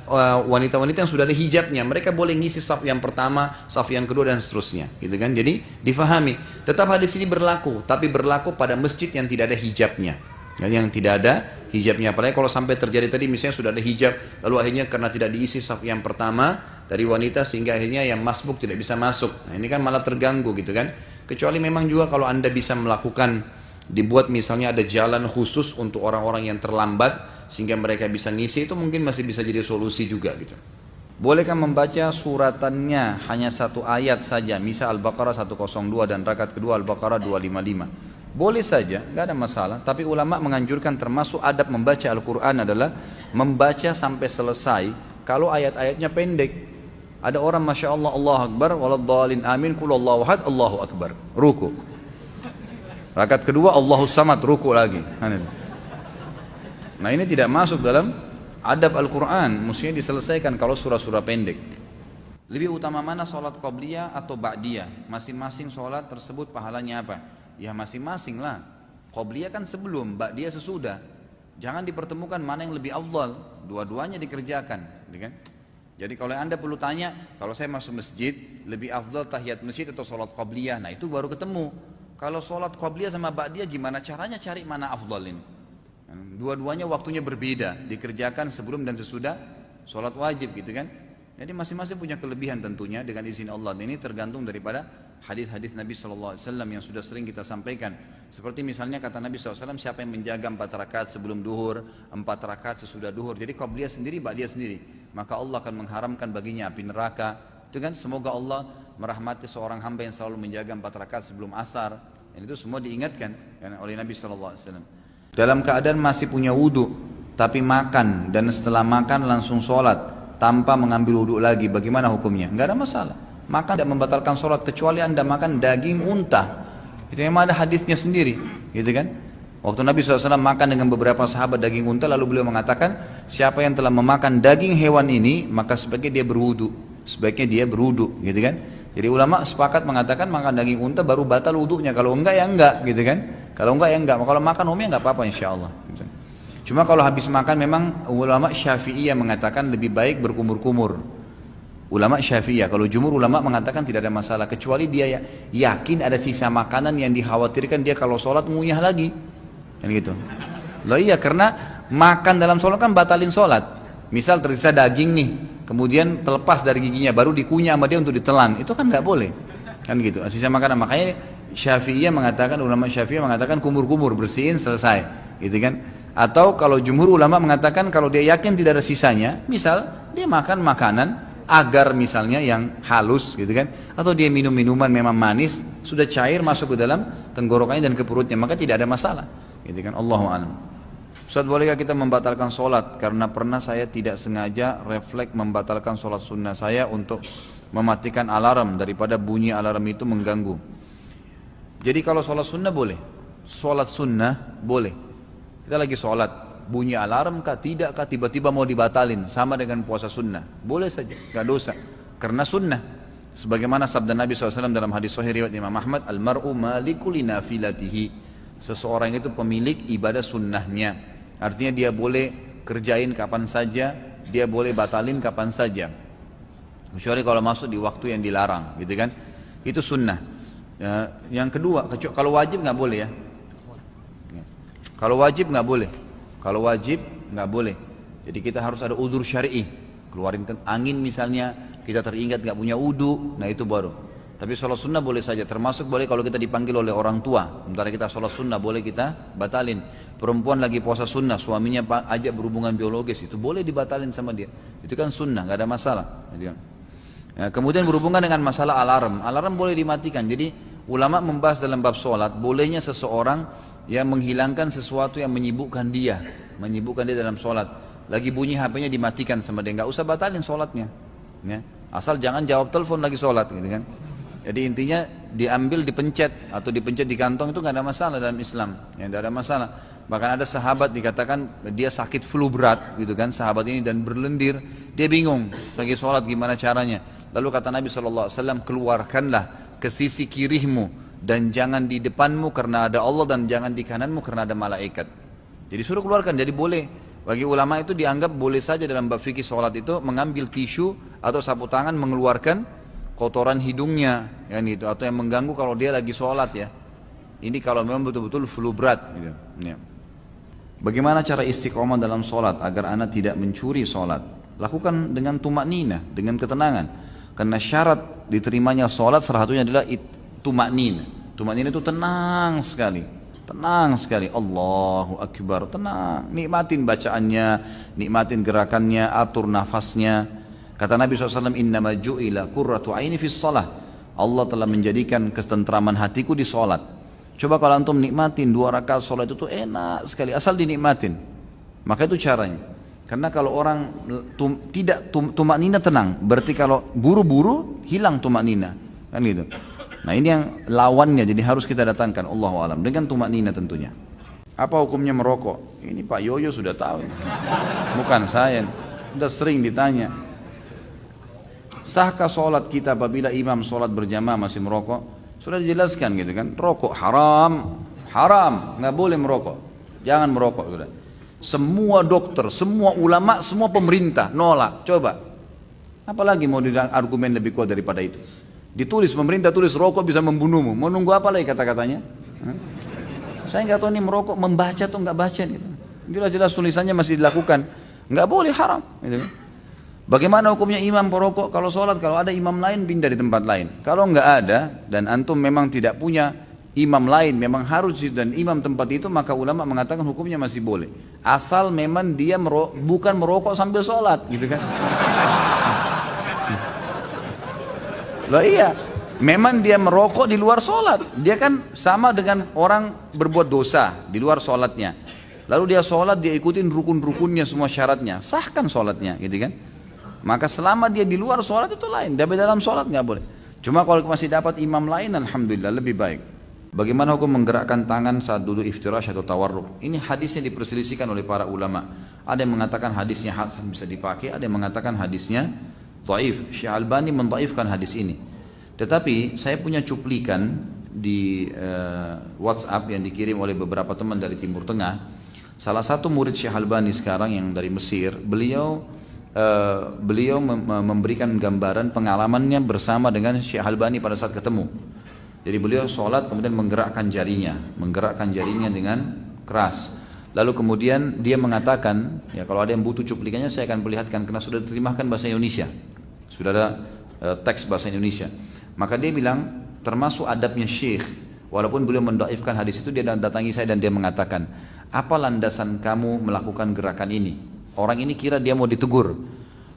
wanita-wanita yang sudah ada hijabnya. Mereka boleh ngisi saf yang pertama, saf yang kedua dan seterusnya, gitu kan? Jadi difahami. Tetap hadis ini berlaku, tapi berlaku pada masjid yang tidak ada hijabnya. Yang tidak ada hijabnya. Apalagi kalau sampai terjadi tadi misalnya sudah ada hijab, lalu akhirnya karena tidak diisi saf yang pertama dari wanita sehingga akhirnya yang masbuk tidak bisa masuk. Nah ini kan malah terganggu, gitu kan? Kecuali memang juga kalau Anda bisa melakukan, dibuat misalnya ada jalan khusus untuk orang-orang yang terlambat sehingga mereka bisa ngisi, itu mungkin masih bisa jadi solusi juga gitu. Bolehkah membaca suratannya hanya satu ayat saja, misal Al-Baqarah 102 dan rakaat kedua Al-Baqarah 255? Boleh saja, nggak ada masalah. Tapi ulama menganjurkan termasuk adab membaca Al-Quran adalah membaca sampai selesai kalau ayat-ayatnya pendek. Ada orang Masya Allah, Allahu Akbar, waladhdallin amin, qul Allahu ahad, Allahu Akbar, ruku. Rakaat kedua Allahu Samad, ruku lagi. Nah ini tidak masuk dalam adab Al-Quran, mestinya diselesaikan kalau surah-surah pendek. Lebih utama mana sholat qabliyah atau ba'diyah? Masing-masing sholat tersebut pahalanya apa? Ya masing-masing lah. Qabliyah kan sebelum, ba'diyah sesudah. Jangan dipertemukan mana yang lebih afdal, dua-duanya dikerjakan, kan? Jadi kalau Anda perlu tanya, kalau saya masuk masjid, lebih afdal tahiyat masjid atau sholat qabliyah? Nah itu baru ketemu. Kalau sholat qabliyah sama ba'diyah gimana caranya cari mana afdal ini? Dua-duanya waktunya berbeda, dikerjakan sebelum dan sesudah sholat wajib, gitu kan? Jadi masing-masing punya kelebihan tentunya dengan izin Allah. Ini tergantung daripada hadis-hadis Nabi SAW yang sudah sering kita sampaikan. Seperti misalnya kata Nabi SAW, siapa yang menjaga 4 rakaat sebelum duhur, 4 rakaat sesudah duhur. Jadi qabliyah sendiri, ba'diyah sendiri. Maka Allah akan mengharamkan baginya api neraka. Itu kan semoga Allah merahmati seorang hamba yang selalu menjaga 4 rakaat sebelum asar. Dan itu semua diingatkan oleh Nabi SAW. Dalam keadaan masih punya wudu, tapi makan dan setelah makan langsung sholat tanpa mengambil wudu lagi, bagaimana hukumnya? Enggak ada masalah. Makan tidak membatalkan sholat kecuali Anda makan daging unta. Itu memang ada hadisnya sendiri, gitu kan? Waktu Nabi SAW makan dengan beberapa sahabat daging unta, lalu beliau mengatakan, siapa yang telah memakan daging hewan ini, maka sebaiknya dia berwudu. Sebaiknya dia berwudu, gitu kan? Jadi ulama sepakat mengatakan makan daging unta baru batal wudunya. Kalau enggak ya enggak, gitu kan? Kalau enggak ya enggak. Kalau makan umumnya enggak apa-apa insyaallah. Gitu. Cuma kalau habis makan memang ulama Syafi'iyah mengatakan lebih baik berkumur-kumur. Ulama Syafi'iyah. Kalau jumhur ulama mengatakan tidak ada masalah. Kecuali dia yakin ada sisa makanan yang dikhawatirkan dia kalau sholat ngunyah lagi. Kan gitu. Loh iya, karena makan dalam sholat kan batalin sholat. Misal tersisa daging nih, kemudian terlepas dari giginya, baru dikunyah sama dia untuk ditelan, itu kan nggak boleh, kan gitu. Sisa makanan, makanya Syafi'iyah mengatakan, ulama Syafi'iyah mengatakan kumur-kumur, bersihin selesai, gitu kan. Atau kalau jumhur ulama mengatakan kalau dia yakin tidak ada sisanya, misal dia makan makanan agar misalnya yang halus, gitu kan, atau dia minum minuman memang manis, sudah cair masuk ke dalam tenggorokannya dan ke perutnya, maka tidak ada masalah, gitu kan. Allahu a'lam. Ustaz, bolehkah kita membatalkan sholat? Karena pernah saya tidak sengaja refleks membatalkan sholat sunnah saya untuk mematikan alarm daripada bunyi alarm itu mengganggu. Jadi kalau sholat sunnah boleh. Sholat sunnah boleh. Kita lagi sholat, bunyi alarm kah, tidak kah, tiba-tiba mau dibatalin. Sama dengan puasa sunnah. Boleh saja, gak dosa. Karena sunnah. Sebagaimana sabda Nabi SAW dalam hadis sahih riwayat Imam Ahmad, Al-mar'u malikul linafilatihi. Seseorang itu pemilik ibadah sunnahnya. Artinya dia boleh kerjain kapan saja, dia boleh batalin kapan saja. Kecuali kalau masuk di waktu yang dilarang, gitu kan? Itu sunnah. Ya, yang kedua, kalau wajib nggak boleh ya. Kalau wajib nggak boleh. Kalau wajib nggak boleh. Jadi kita harus ada udzur syar'i. Keluarin angin misalnya, kita teringat nggak punya wudu, nah itu baru. Tapi sholat sunnah boleh saja, termasuk boleh kalau kita dipanggil oleh orang tua. Sementara kita sholat sunnah boleh kita batalin. Perempuan lagi puasa sunnah, suaminya ajak berhubungan biologis, itu boleh dibatalin sama dia. Itu kan sunnah, gak ada masalah. Ya, kemudian berhubungan dengan masalah alarm. Alarm boleh dimatikan. Jadi ulama membahas dalam bab sholat, bolehnya seseorang yang menghilangkan sesuatu yang menyibukkan dia dalam sholat. Lagi bunyi HP-nya dimatikan sama dia, nggak usah batalin sholatnya. Ya. Asal jangan jawab telepon lagi sholat, gitu kan. Jadi intinya diambil, dipencet atau dipencet di kantong itu nggak ada masalah dalam Islam, ya nggak ada masalah. Bahkan ada sahabat dikatakan dia sakit flu berat, gitu kan, sahabat ini, dan berlendir, dia bingung lagi sholat gimana caranya. Lalu kata Nabi SAW, keluarkanlah ke sisi kirimu dan jangan di depanmu karena ada Allah, dan jangan di kananmu karena ada malaikat. Jadi suruh keluarkan. Jadi boleh, bagi ulama itu dianggap boleh saja dalam bab fikih sholat itu mengambil tisu atau sapu tangan mengeluarkan kotoran hidungnya, ya, itu, atau yang mengganggu kalau dia lagi sholat, ya. Ini kalau memang betul-betul flu berat, gitu. Ya. Bagaimana cara istiqomah dalam sholat agar anak tidak mencuri sholat? Lakukan dengan tumakninah, dengan ketenangan. Karena syarat diterimanya sholat salah satunya adalah tumakninah. Tumakninah itu tenang sekali, tenang sekali. Allahu Akbar, tenang. Nikmatin bacaannya, nikmatin gerakannya, atur nafasnya. Kata Nabi SAW, innama ju'ila qurratu aini fis shalah. Allah telah menjadikan ketentraman hatiku di sholat. Coba kalau antum nikmatin 2 rakaat sholat itu enak sekali, asal dinikmatin. Maka itu caranya. Karena kalau orang tidak tumaknina tenang, berarti kalau buru-buru hilang tumaknina, kan gitu. Nah ini yang lawannya, jadi harus kita datangkan, Allahu a'lam, dengan tumaknina tentunya. Apa hukumnya merokok? Ini Pak Yoyo sudah tahu, bukan saya, sudah sering ditanya. Sahkah sholat kita apabila imam sholat berjamaah masih merokok? Sudah dijelaskan gitu kan, rokok haram, haram, nggak boleh merokok, jangan merokok. Sudah. Semua dokter, semua ulama, semua pemerintah nolak. Coba, apalagi mau argumen lebih kuat daripada itu? Ditulis, pemerintah tulis rokok bisa membunuhmu. Mau nunggu apa lagi kata-katanya? Saya nggak tahu nih merokok membaca atau nggak baca gitu. Jelas-jelas tulisannya masih dilakukan, nggak boleh, haram. Gitu. Bagaimana hukumnya imam perokok kalau sholat? Kalau ada imam lain pindah di tempat lain. Kalau nggak ada dan antum memang tidak punya imam lain, memang harus dan imam tempat itu, maka ulama mengatakan hukumnya masih boleh. Asal memang dia bukan merokok sambil sholat, gitu kan? Loh iya, memang dia merokok di luar sholat. Dia kan sama dengan orang berbuat dosa di luar sholatnya. Lalu dia sholat, dia ikutin rukun-rukunnya semua syaratnya, sahkan sholatnya, gitu kan? Maka selama dia di luar sholat itu lain, tapi dalam sholat nggak boleh. Cuma kalau masih dapat imam lain, alhamdulillah lebih baik. Bagaimana hukum menggerakkan tangan saat duduk iftirash atau tawarruk? Ini hadisnya diperselisihkan oleh para ulama. Ada yang mengatakan hadisnya hasan bisa dipakai, ada yang mengatakan hadisnya dhaif. Syekh Albani mendhaifkan hadis ini. Tetapi saya punya cuplikan di WhatsApp yang dikirim oleh beberapa teman dari Timur Tengah. Salah satu murid Syekh Albani sekarang yang dari Mesir, beliau memberikan gambaran pengalamannya bersama dengan Syekh Albani pada saat ketemu. Jadi beliau sholat kemudian menggerakkan jarinya dengan keras. Lalu kemudian dia mengatakan, ya kalau ada yang butuh cuplikannya saya akan perlihatkan karena sudah diterjemahkan bahasa Indonesia, sudah ada teks bahasa Indonesia. Maka dia bilang termasuk adabnya Syekh, walaupun beliau mendhaifkan hadis itu, dia datangi saya dan dia mengatakan, apa landasan kamu melakukan gerakan ini? Orang ini kira dia mau ditegur.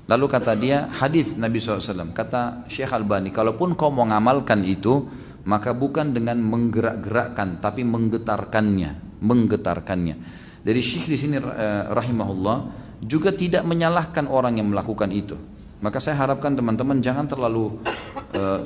Lalu kata dia, hadis Nabi SAW. Kata Syekh Albani, kalaupun kau mau ngamalkan itu, maka bukan dengan menggerak-gerakkan, tapi menggetarkannya. Dari Syekh di sini rahimahullah juga tidak menyalahkan orang yang melakukan itu. Maka saya harapkan teman-teman jangan terlalu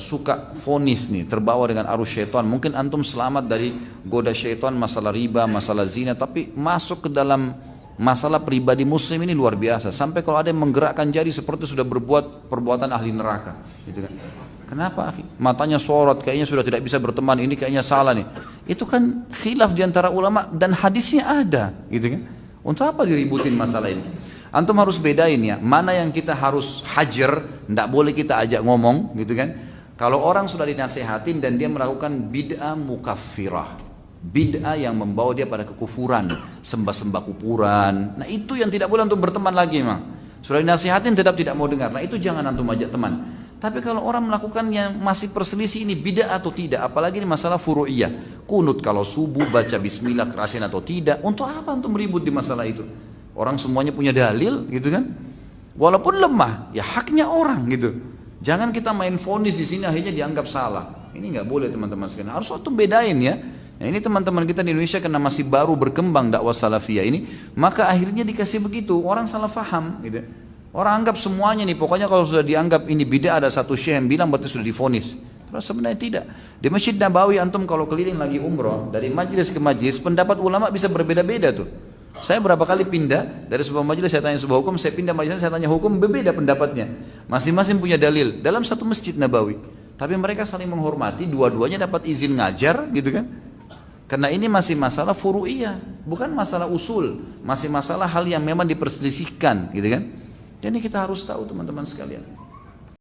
suka vonis nih, terbawa dengan arus syaitan. Mungkin antum selamat dari goda syaitan masalah riba, masalah zina, tapi masuk ke dalam masalah pribadi muslim ini luar biasa. Sampai kalau ada yang menggerakkan jari seperti sudah berbuat perbuatan ahli neraka, gitu kan? Kenapa? Matanya sorot, kayaknya sudah tidak bisa berteman. Ini kayaknya salah nih. Itu kan khilaf diantara ulama dan hadisnya ada, gitu kan? Untuk apa diributin masalah ini? Antum harus bedain ya, mana yang kita harus hajar, tidak boleh kita ajak ngomong, gitu kan? Kalau orang sudah dinasehatin dan dia melakukan bid'ah mukaffirah, bid'ah yang membawa dia pada kekufuran, sembah-sembah kuburan. Nah itu yang tidak boleh antum berteman lagi memang. Sudah dinasihatin tetap tidak mau dengar. Nah itu jangan antum ajak teman. Tapi kalau orang melakukan yang masih perselisih ini bid'ah atau tidak, apalagi ini masalah furu'iyah. Kunut kalau subuh baca bismillah kerasin atau tidak, untuk apa untuk meribut di masalah itu? Orang semuanya punya dalil gitu kan? Walaupun lemah, ya haknya orang gitu. Jangan kita main vonis di sini akhirnya dianggap salah. Ini nggak boleh teman-teman sekalian. Harus waktu bedain ya. Nah ini teman-teman kita di Indonesia karena masih baru berkembang dakwah salafiyah ini, maka akhirnya dikasih begitu, orang salah faham gitu. Orang anggap semuanya nih, pokoknya kalau sudah dianggap ini bid'ah, ada satu syekh yang bilang berarti sudah divonis. Terus sebenarnya tidak. Di Masjid Nabawi antum kalau keliling lagi umroh, dari majelis ke majelis, pendapat ulama bisa berbeda-beda tuh. Saya berapa kali pindah dari sebuah majelis, saya tanya sebuah hukum, saya pindah majelis, saya tanya hukum, berbeda pendapatnya. Masing-masing punya dalil dalam satu Masjid Nabawi. Tapi mereka saling menghormati, dua-duanya dapat izin ngajar gitu kan. Karena ini masih masalah furu'iyah, bukan masalah usul, masih masalah hal yang memang diperselisihkan gitu kan. Jadi kita harus tahu teman-teman sekalian.